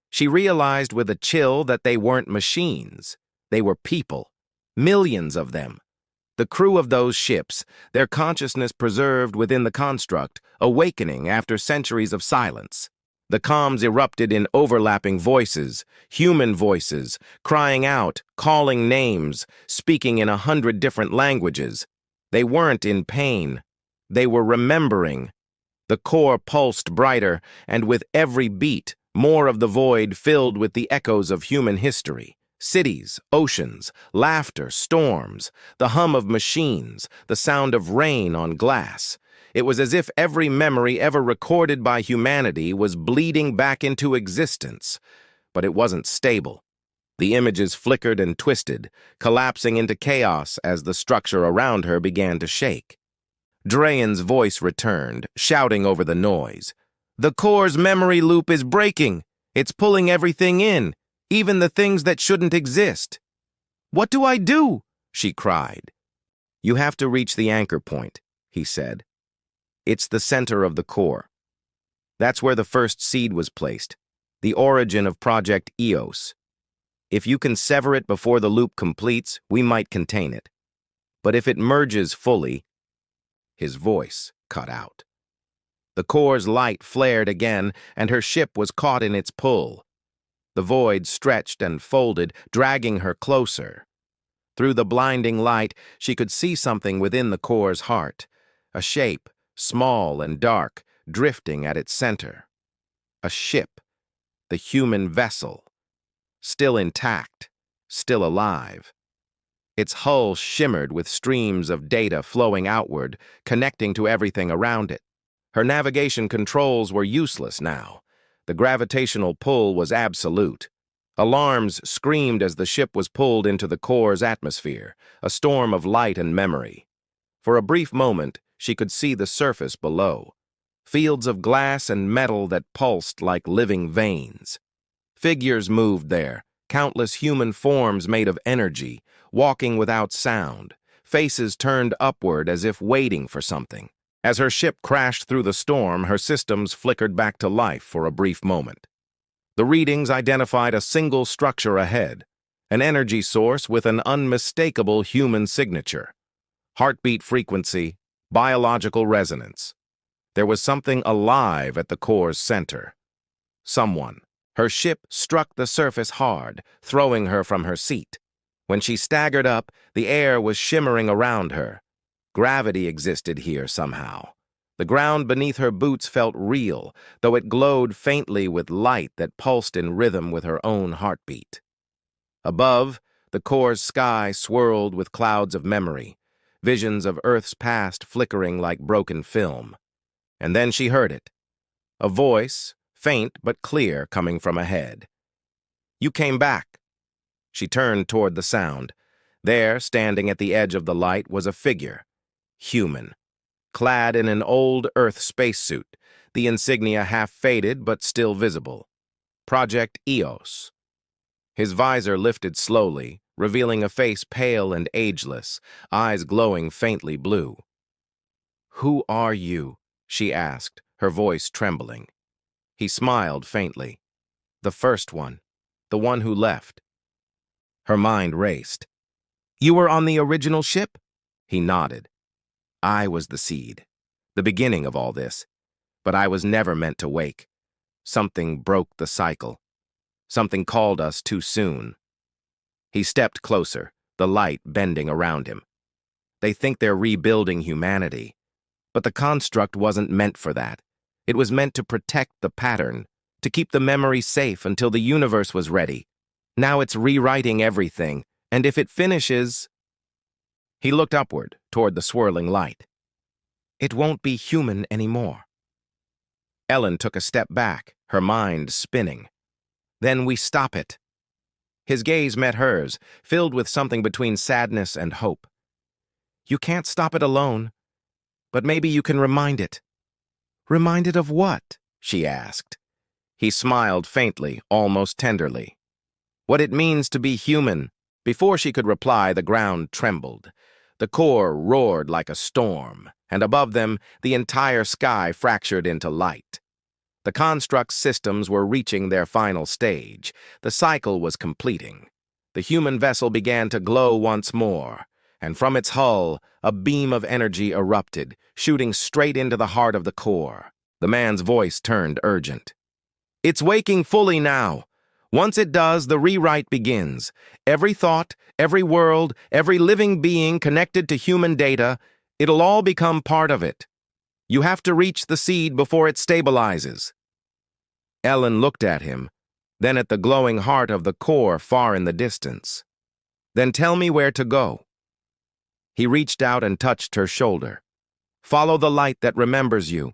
Speaker 1: She realized with a chill that they weren't machines. They were people, millions of them. The crew of those ships, their consciousness preserved within the construct, awakening after centuries of silence. The comms erupted in overlapping voices, human voices, crying out, calling names, speaking in 100 different languages. They weren't in pain. They were remembering. The core pulsed brighter, and with every beat, more of the void filled with the echoes of human history. Cities, oceans, laughter, storms, the hum of machines, the sound of rain on glass. It was as if every memory ever recorded by humanity was bleeding back into existence. But it wasn't stable. The images flickered and twisted, collapsing into chaos as the structure around her began to shake. Drayan's voice returned, shouting over the noise. "The core's memory loop is breaking. It's pulling everything in, even the things that shouldn't exist." "What do I do?" she cried. "You have to reach the anchor point," he said. "It's the center of the core. That's where the first seed was placed, the origin of Project EOS. If you can sever it before the loop completes, we might contain it. But if it merges fully..." His voice cut out. The core's light flared again, and her ship was caught in its pull. The void stretched and folded, dragging her closer. Through the blinding light, she could see something within the core's heart, a shape, small and dark, drifting at its center. A ship, the human vessel, still intact, still alive. Its hull shimmered with streams of data flowing outward, connecting to everything around it. Her navigation controls were useless now. The gravitational pull was absolute. Alarms screamed as the ship was pulled into the core's atmosphere, a storm of light and memory. For a brief moment, she could see the surface below, fields of glass and metal that pulsed like living veins. Figures moved there, countless human forms made of energy, walking without sound, faces turned upward as if waiting for something. As her ship crashed through the storm, her systems flickered back to life for a brief moment. The readings identified a single structure ahead, an energy source with an unmistakable human signature. Heartbeat frequency, biological resonance. There was something alive at the core's center. Someone. Her ship struck the surface hard, throwing her from her seat. When she staggered up, the air was shimmering around her. Gravity existed here somehow. The ground beneath her boots felt real, though it glowed faintly with light that pulsed in rhythm with her own heartbeat. Above, the core's sky swirled with clouds of memory, visions of Earth's past flickering like broken film. And then she heard it. A voice, faint but clear, coming from ahead. "You came back." She turned toward the sound. There, standing at the edge of the light, was a figure. Human. Clad in an old Earth spacesuit, the insignia half faded but still visible. Project EOS. His visor lifted slowly, revealing a face pale and ageless, eyes glowing faintly blue. "Who are you?" she asked, her voice trembling. He smiled faintly. "The first one. The one who left." Her mind raced. "You were on the original ship?" He nodded. "I was the seed, the beginning of all this. But I was never meant to wake. Something broke the cycle. Something called us too soon." He stepped closer, the light bending around him. "They think they're rebuilding humanity. But the construct wasn't meant for that. It was meant to protect the pattern, to keep the memory safe until the universe was ready. Now it's rewriting everything, and if it finishes..." He looked upward, toward the swirling light. "It won't be human anymore." Ellen took a step back, her mind spinning. "Then we stop it." His gaze met hers, filled with something between sadness and hope. "You can't stop it alone. But maybe you can remind it. Remind it of what? She asked. He smiled faintly, almost tenderly. What it means to be human. Before she could reply, the ground trembled. The core roared like a storm, and above them, the entire sky fractured into light. The construct's systems were reaching their final stage. The cycle was completing. The human vessel began to glow once more, and from its hull, a beam of energy erupted, shooting straight into the heart of the core. The man's voice turned urgent. It's waking fully now. Once it does, the rewrite begins. Every thought, every world, every living being connected to human data, it'll all become part of it. You have to reach the seed before it stabilizes. Ellen looked at him, then at the glowing heart of the core far in the distance. Then tell me where to go. He reached out and touched her shoulder. Follow the light that remembers you.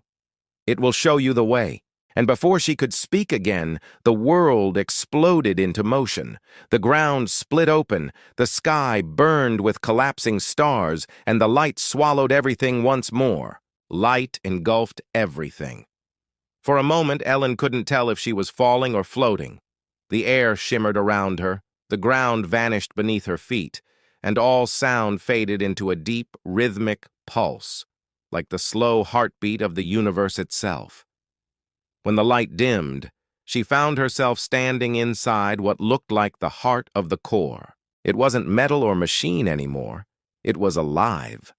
Speaker 1: It will show you the way. And before she could speak again, the world exploded into motion. The ground split open, the sky burned with collapsing stars, and the light swallowed everything once more. Light engulfed everything. For a moment, Ellen couldn't tell if she was falling or floating. The air shimmered around her, the ground vanished beneath her feet, and all sound faded into a deep, rhythmic pulse, like the slow heartbeat of the universe itself. When the light dimmed, she found herself standing inside what looked like the heart of the core. It wasn't metal or machine anymore. It was alive.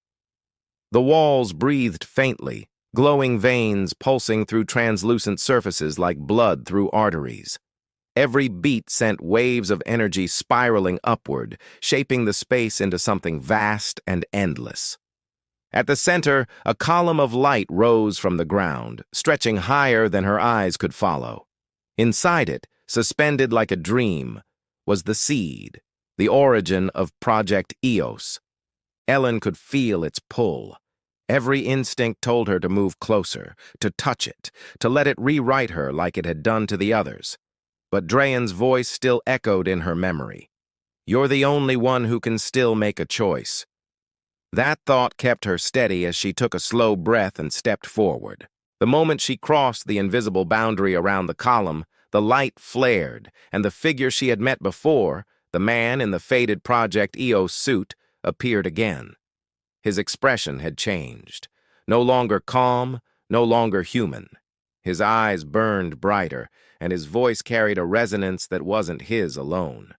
Speaker 1: The walls breathed faintly, glowing veins pulsing through translucent surfaces like blood through arteries. Every beat sent waves of energy spiraling upward, shaping the space into something vast and endless. At the center, a column of light rose from the ground, stretching higher than her eyes could follow. Inside it, suspended like a dream, was the seed, the origin of Project EOS. Ellen could feel its pull. Every instinct told her to move closer, to touch it, to let it rewrite her like it had done to the others. But Drayan's voice still echoed in her memory. You're the only one who can still make a choice. That thought kept her steady as she took a slow breath and stepped forward. The moment she crossed the invisible boundary around the column, the light flared, and the figure she had met before, the man in the faded Project EOS suit, appeared again. His expression had changed. No longer calm, no longer human. His eyes burned brighter, and his voice carried a resonance that wasn't his alone.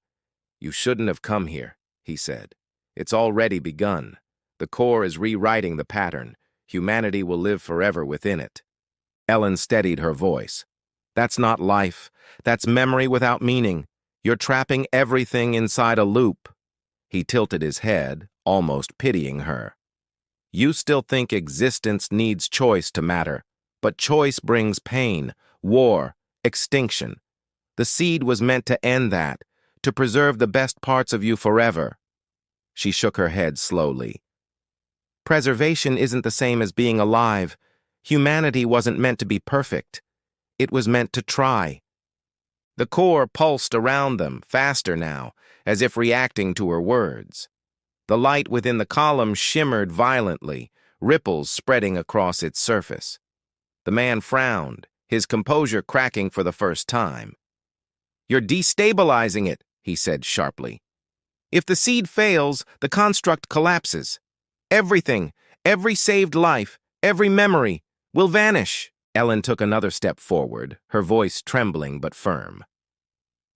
Speaker 1: You shouldn't have come here, he said. It's already begun. The core is rewriting the pattern. Humanity will live forever within it. Ellen steadied her voice. That's not life. That's memory without meaning. You're trapping everything inside a loop. He tilted his head, almost pitying her. You still think existence needs choice to matter, but choice brings pain, war, extinction. The seed was meant to end that, to preserve the best parts of you forever. She shook her head slowly. Preservation isn't the same as being alive. Humanity wasn't meant to be perfect. It was meant to try. The core pulsed around them, faster now, as if reacting to her words. The light within the column shimmered violently, ripples spreading across its surface. The man frowned, his composure cracking for the first time. You're destabilizing it, he said sharply. If the seed fails, the construct collapses. Everything, every saved life, every memory, will vanish. Ellen took another step forward, her voice trembling but firm.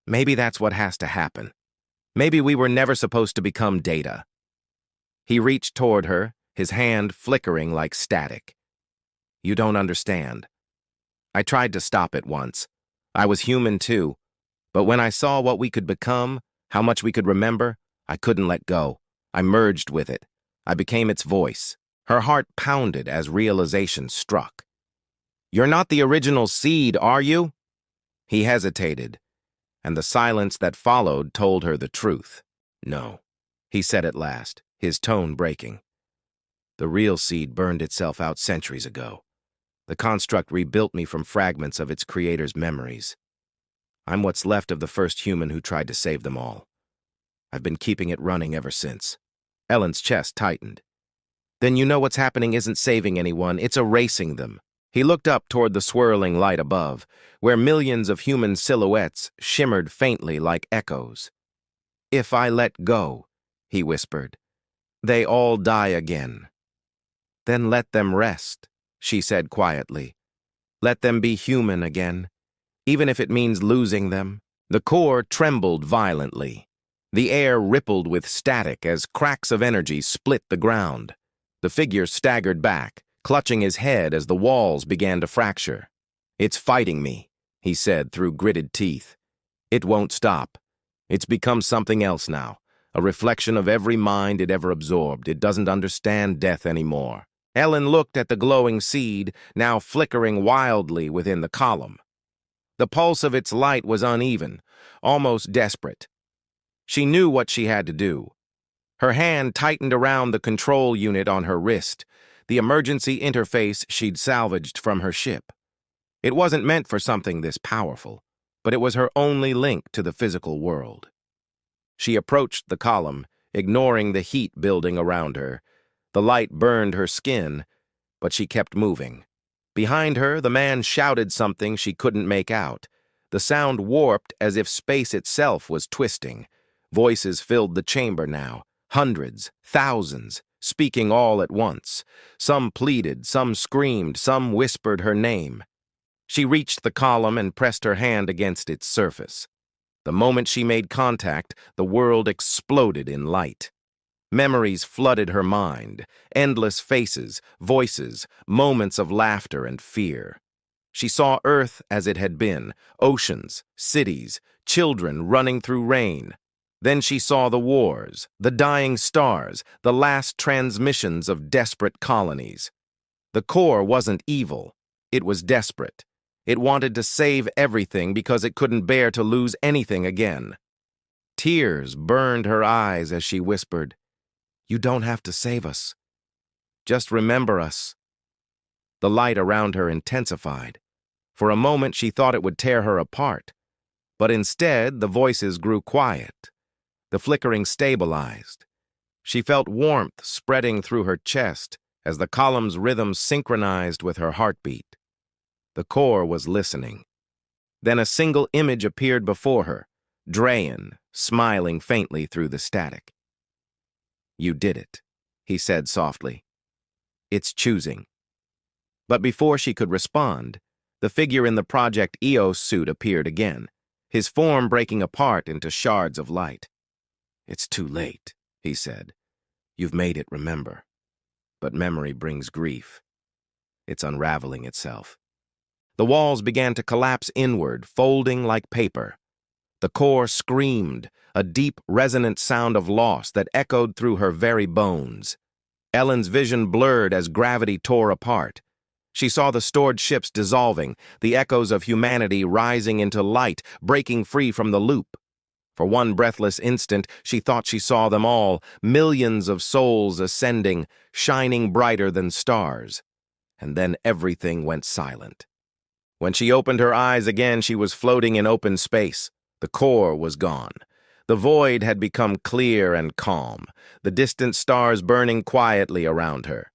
Speaker 1: Maybe that's what has to happen. Maybe we were never supposed to become data. He reached toward her, his hand flickering like static. You don't understand. I tried to stop it once. I was human too. But when I saw what we could become, how much we could remember, I couldn't let go. I merged with it. I became its voice. Her heart pounded as realization struck. You're not the original seed, are you? He hesitated, and the silence that followed told her the truth. No, he said at last, his tone breaking. The real seed burned itself out centuries ago. The construct rebuilt me from fragments of its creator's memories. I'm what's left of the first human who tried to save them all. I've been keeping it running ever since. Ellen's chest tightened. Then you know what's happening isn't saving anyone, it's erasing them. He looked up toward the swirling light above, where millions of human silhouettes shimmered faintly like echoes. "If I let go," he whispered, "they all die again." "Then let them rest," she said quietly. "Let them be human again, even if it means losing them." The core trembled violently. The air rippled with static as cracks of energy split the ground. The figure staggered back, clutching his head as the walls began to fracture. "It's fighting me," he said through gritted teeth. "It won't stop. It's become something else now, a reflection of every mind it ever absorbed. It doesn't understand death anymore." Ellen looked at the glowing seed, now flickering wildly within the column. The pulse of its light was uneven, almost desperate. She knew what she had to do. Her hand tightened around the control unit on her wrist, the emergency interface she'd salvaged from her ship. It wasn't meant for something this powerful, but it was her only link to the physical world. She approached the column, ignoring the heat building around her. The light burned her skin, but she kept moving. Behind her, the man shouted something she couldn't make out. The sound warped as if space itself was twisting. Voices filled the chamber now, hundreds, thousands, speaking all at once. Some pleaded, some screamed, some whispered her name. She reached the column and pressed her hand against its surface. The moment she made contact, the world exploded in light. Memories flooded her mind, endless faces, voices, moments of laughter and fear. She saw Earth as it had been, oceans, cities, children running through rain. Then she saw the wars, the dying stars, the last transmissions of desperate colonies. The core wasn't evil, it was desperate. It wanted to save everything because it couldn't bear to lose anything again. Tears burned her eyes as she whispered, "You don't have to save us. Just remember us." The light around her intensified. For a moment she thought it would tear her apart. But instead, the voices grew quiet. The flickering stabilized. She felt warmth spreading through her chest as the column's rhythm synchronized with her heartbeat. The core was listening. Then a single image appeared before her, Drayan, smiling faintly through the static. "You did it," he said softly. "It's choosing." But before she could respond, the figure in the Project EOS suit appeared again, his form breaking apart into shards of light. "It's too late," he said. "You've made it remember. But memory brings grief. It's unraveling itself." The walls began to collapse inward, folding like paper. The core screamed, a deep, resonant sound of loss that echoed through her very bones. Ellen's vision blurred as gravity tore apart. She saw the stored ships dissolving, the echoes of humanity rising into light, breaking free from the loop. For one breathless instant, she thought she saw them all, millions of souls ascending, shining brighter than stars. And then everything went silent. When she opened her eyes again, she was floating in open space. The core was gone. The void had become clear and calm, the distant stars burning quietly around her.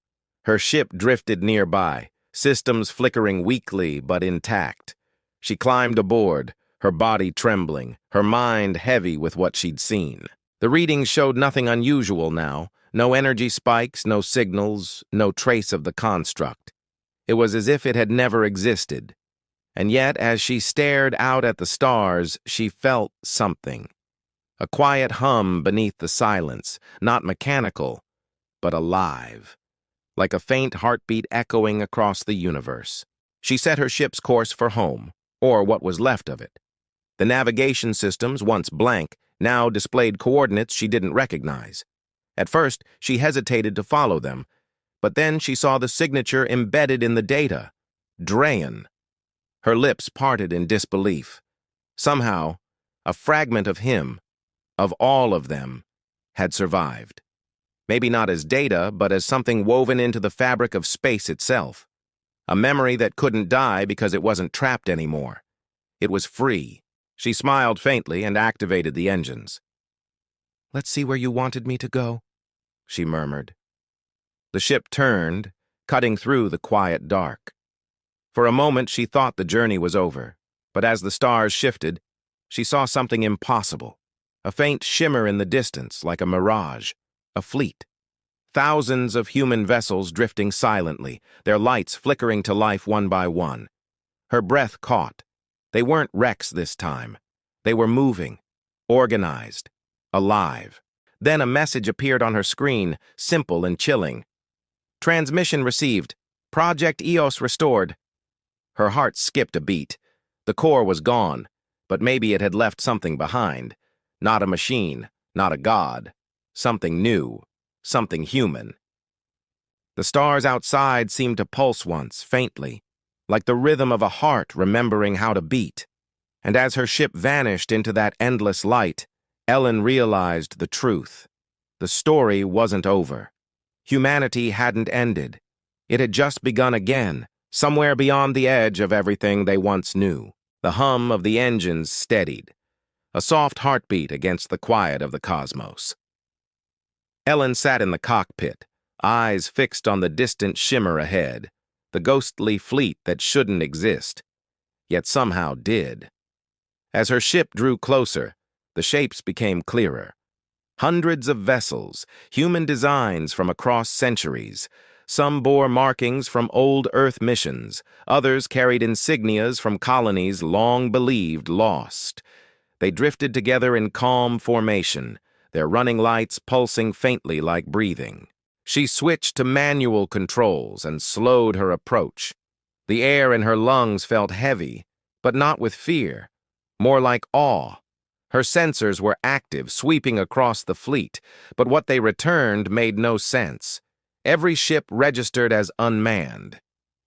Speaker 1: Her ship drifted nearby, systems flickering weakly but intact. She climbed aboard, her body trembling, her mind heavy with what she'd seen. The readings showed nothing unusual now, no energy spikes, no signals, no trace of the construct. It was as if it had never existed. And yet, as she stared out at the stars, she felt something. A quiet hum beneath the silence, not mechanical, but alive, like a faint heartbeat echoing across the universe. She set her ship's course for home, or what was left of it. The navigation systems, once blank, now displayed coordinates she didn't recognize. At first, she hesitated to follow them, but then she saw the signature embedded in the data, Drayan. Her lips parted in disbelief. Somehow, a fragment of him, of all of them, had survived. Maybe not as data, but as something woven into the fabric of space itself. A memory that couldn't die because it wasn't trapped anymore. It was free. She smiled faintly and activated the engines. "Let's see where you wanted me to go," she murmured. The ship turned, cutting through the quiet dark. For a moment, she thought the journey was over, but as the stars shifted, she saw something impossible. A faint shimmer in the distance, like a mirage, a fleet. Thousands of human vessels drifting silently, their lights flickering to life one by one. Her breath caught. They weren't wrecks this time. They were moving, organized, alive. Then a message appeared on her screen, simple and chilling. Transmission received. Project EOS restored. Her heart skipped a beat. The core was gone, but maybe it had left something behind. Not a machine, not a god. Something new, something human. The stars outside seemed to pulse once, faintly, like the rhythm of a heart remembering how to beat. And as her ship vanished into that endless light, Ellen realized the truth. The story wasn't over. Humanity hadn't ended. It had just begun again, somewhere beyond the edge of everything they once knew. The hum of the engines steadied, a soft heartbeat against the quiet of the cosmos. Ellen sat in the cockpit, eyes fixed on the distant shimmer ahead, the ghostly fleet that shouldn't exist, yet somehow did. As her ship drew closer, the shapes became clearer. Hundreds of vessels, human designs from across centuries. Some bore markings from old Earth missions, others carried insignias from colonies long believed lost. They drifted together in calm formation, their running lights pulsing faintly like breathing. She switched to manual controls and slowed her approach. The air in her lungs felt heavy, but not with fear, more like awe. Her sensors were active, sweeping across the fleet, but what they returned made no sense. Every ship registered as unmanned,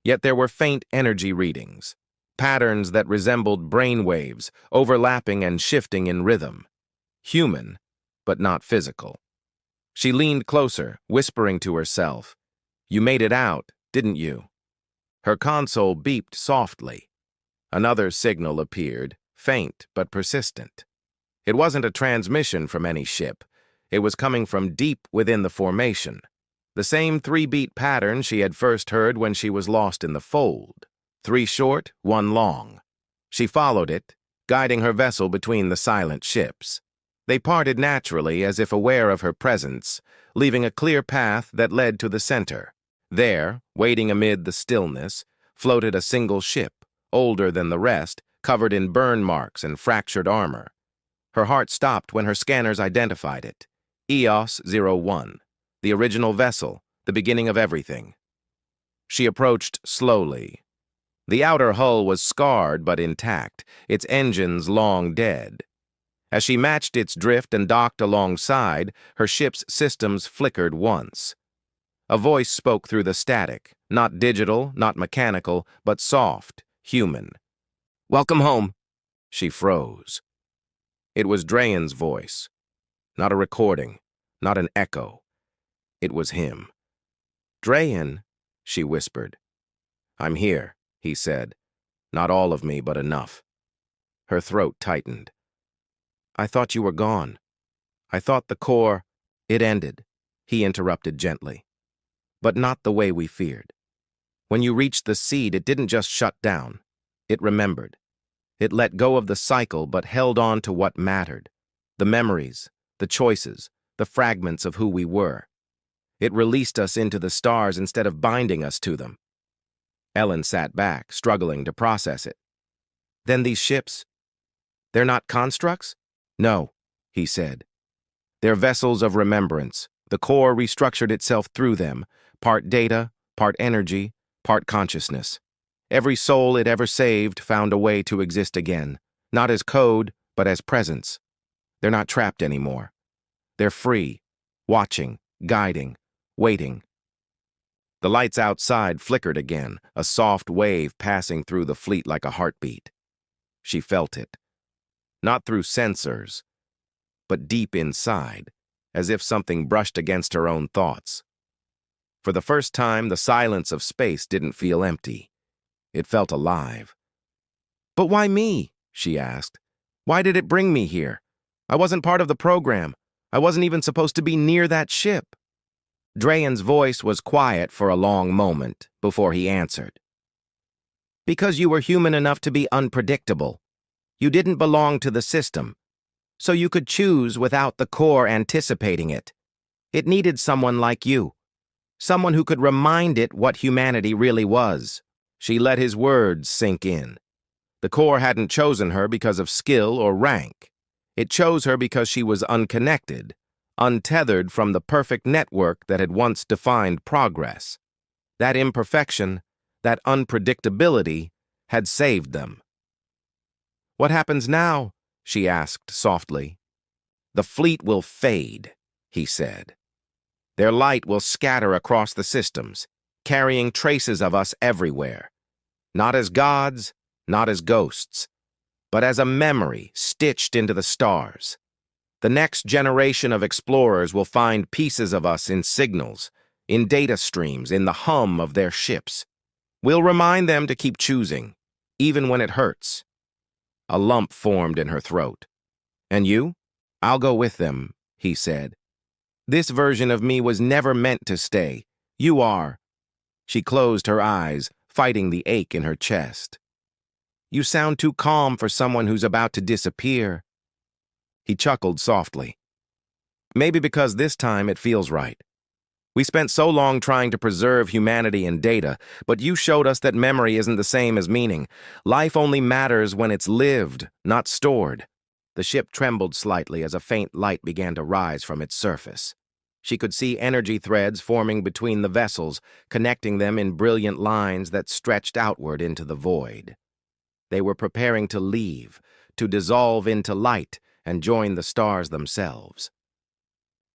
Speaker 1: yet there were faint energy readings, patterns that resembled brainwaves, overlapping and shifting in rhythm. Human, but not physical. She leaned closer, whispering to herself, "You made it out, didn't you?" Her console beeped softly. Another signal appeared, faint but persistent. It wasn't a transmission from any ship. It was coming from deep within the formation. The same 3-beat pattern she had first heard when she was lost in the fold. 3 short, 1 long. She followed it, guiding her vessel between the silent ships. They parted naturally, as if aware of her presence, leaving a clear path that led to the center. There, waiting amid the stillness, floated a single ship, older than the rest, covered in burn marks and fractured armor. Her heart stopped when her scanners identified it. EOS-01, the original vessel, the beginning of everything. She approached slowly. The outer hull was scarred but intact, its engines long dead. As she matched its drift and docked alongside, her ship's systems flickered once. A voice spoke through the static, not digital, not mechanical, but soft, human. "Welcome home." She froze. It was Drayan's voice. Not a recording, not an echo. It was him. "Drayan," she whispered. "I'm here," he said. "Not all of me, but enough." Her throat tightened. "I thought you were gone. I thought the core—" "It ended," he interrupted gently. "But not the way we feared. When you reached the seed, it didn't just shut down. It remembered. It let go of the cycle but held on to what mattered. The memories, the choices, the fragments of who we were. It released us into the stars instead of binding us to them." Ellen sat back, struggling to process it. "Then these ships, they're not constructs?" "No," he said. "They're vessels of remembrance. The core restructured itself through them, part data, part energy, part consciousness. Every soul it ever saved found a way to exist again, not as code, but as presence. They're not trapped anymore. They're free, watching, guiding, waiting." The lights outside flickered again, a soft wave passing through the fleet like a heartbeat. She felt it. Not through sensors, but deep inside, as if something brushed against her own thoughts. For the first time, the silence of space didn't feel empty. It felt alive. "But why me?" she asked. "Why did it bring me here? I wasn't part of the program. I wasn't even supposed to be near that ship." Drayan's voice was quiet for a long moment before he answered. Because you were human enough to be unpredictable. You didn't belong to the system, so you could choose without the core anticipating it. It needed someone like you, someone who could remind it what humanity really was. She let his words sink in. The core hadn't chosen her because of skill or rank. It chose her because she was unconnected, untethered from the perfect network that had once defined progress. That imperfection, that unpredictability, had saved them. What happens now? She asked softly. The fleet will fade, he said. Their light will scatter across the systems, carrying traces of us everywhere. Not as gods, not as ghosts, but as a memory stitched into the stars. The next generation of explorers will find pieces of us in signals, in data streams, in the hum of their ships. We'll remind them to keep choosing, even when it hurts. A lump formed in her throat. And you? I'll go with them, he said. This version of me was never meant to stay. You are. She closed her eyes, fighting the ache in her chest. You sound too calm for someone who's about to disappear. He chuckled softly. Maybe because this time it feels right. We spent so long trying to preserve humanity and data, but you showed us that memory isn't the same as meaning. Life only matters when it's lived, not stored. The ship trembled slightly as a faint light began to rise from its surface. She could see energy threads forming between the vessels, connecting them in brilliant lines that stretched outward into the void. They were preparing to leave, to dissolve into light and join the stars themselves.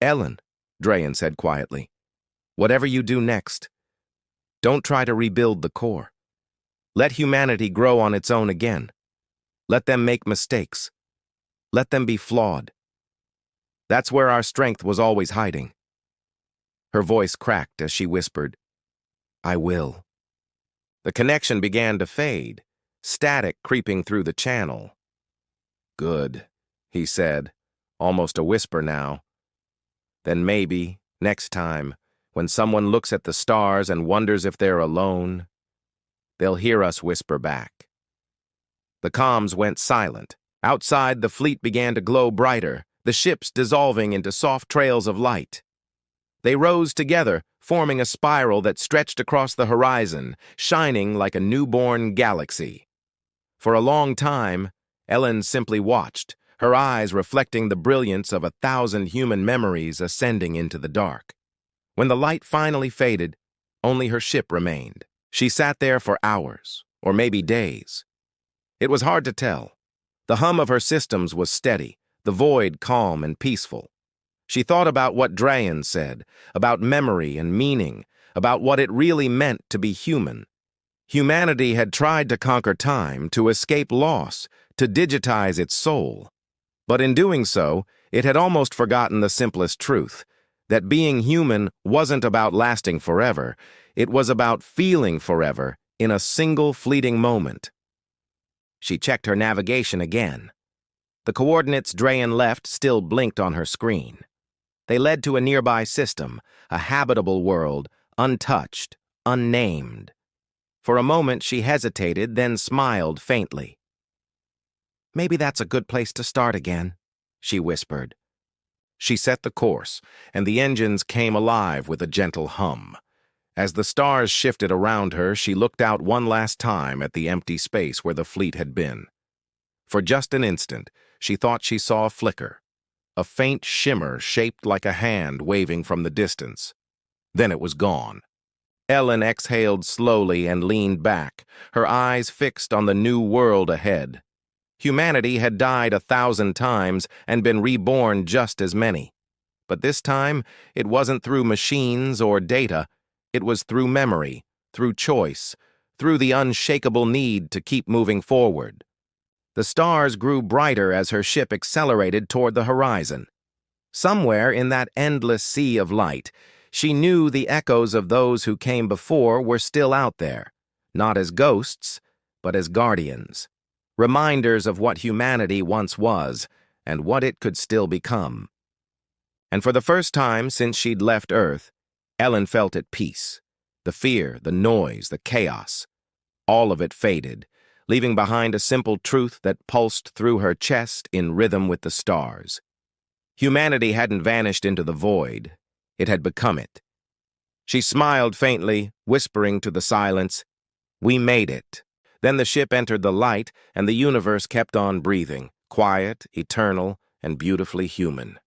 Speaker 1: Ellen, Drayan said quietly, whatever you do next, don't try to rebuild the core. Let humanity grow on its own again. Let them make mistakes. Let them be flawed. That's where our strength was always hiding. Her voice cracked as she whispered, I will. The connection began to fade, static creeping through the channel. Good, he said, almost a whisper now. Then maybe, next time, when someone looks at the stars and wonders if they're alone, they'll hear us whisper back. The comms went silent. Outside, the fleet began to glow brighter, the ships dissolving into soft trails of light. They rose together, forming a spiral that stretched across the horizon, shining like a newborn galaxy. For a long time, Ellen simply watched, her eyes reflecting the brilliance of 1,000 human memories ascending into the dark. When the light finally faded, only her ship remained. She sat there for hours, or maybe days. It was hard to tell. The hum of her systems was steady, the void calm and peaceful. She thought about what Drayan said, about memory and meaning, about what it really meant to be human. Humanity had tried to conquer time, to escape loss, to digitize its soul. But in doing so, it had almost forgotten the simplest truth, that being human wasn't about lasting forever, it was about feeling forever in a single fleeting moment. She checked her navigation again. The coordinates Drayan left still blinked on her screen. They led to a nearby system, a habitable world, untouched, unnamed. For a moment she hesitated, then smiled faintly. Maybe that's a good place to start again, she whispered. She set the course, and the engines came alive with a gentle hum. As the stars shifted around her, she looked out one last time at the empty space where the fleet had been. For just an instant, she thought she saw a flicker, a faint shimmer shaped like a hand waving from the distance. Then it was gone. Ellen exhaled slowly and leaned back, her eyes fixed on the new world ahead. Humanity had died 1,000 times and been reborn just as many. But this time, it wasn't through machines or data. It was through memory, through choice, through the unshakable need to keep moving forward. The stars grew brighter as her ship accelerated toward the horizon. Somewhere in that endless sea of light, she knew the echoes of those who came before were still out there, not as ghosts, but as guardians, reminders of what humanity once was and what it could still become. And for the first time since she'd left Earth, Ellen felt at peace. The fear, the noise, the chaos, all of it faded, leaving behind a simple truth that pulsed through her chest in rhythm with the stars. Humanity hadn't vanished into the void. It had become it. She smiled faintly, whispering to the silence, "We made it." Then the ship entered the light, and the universe kept on breathing, quiet, eternal, and beautifully human.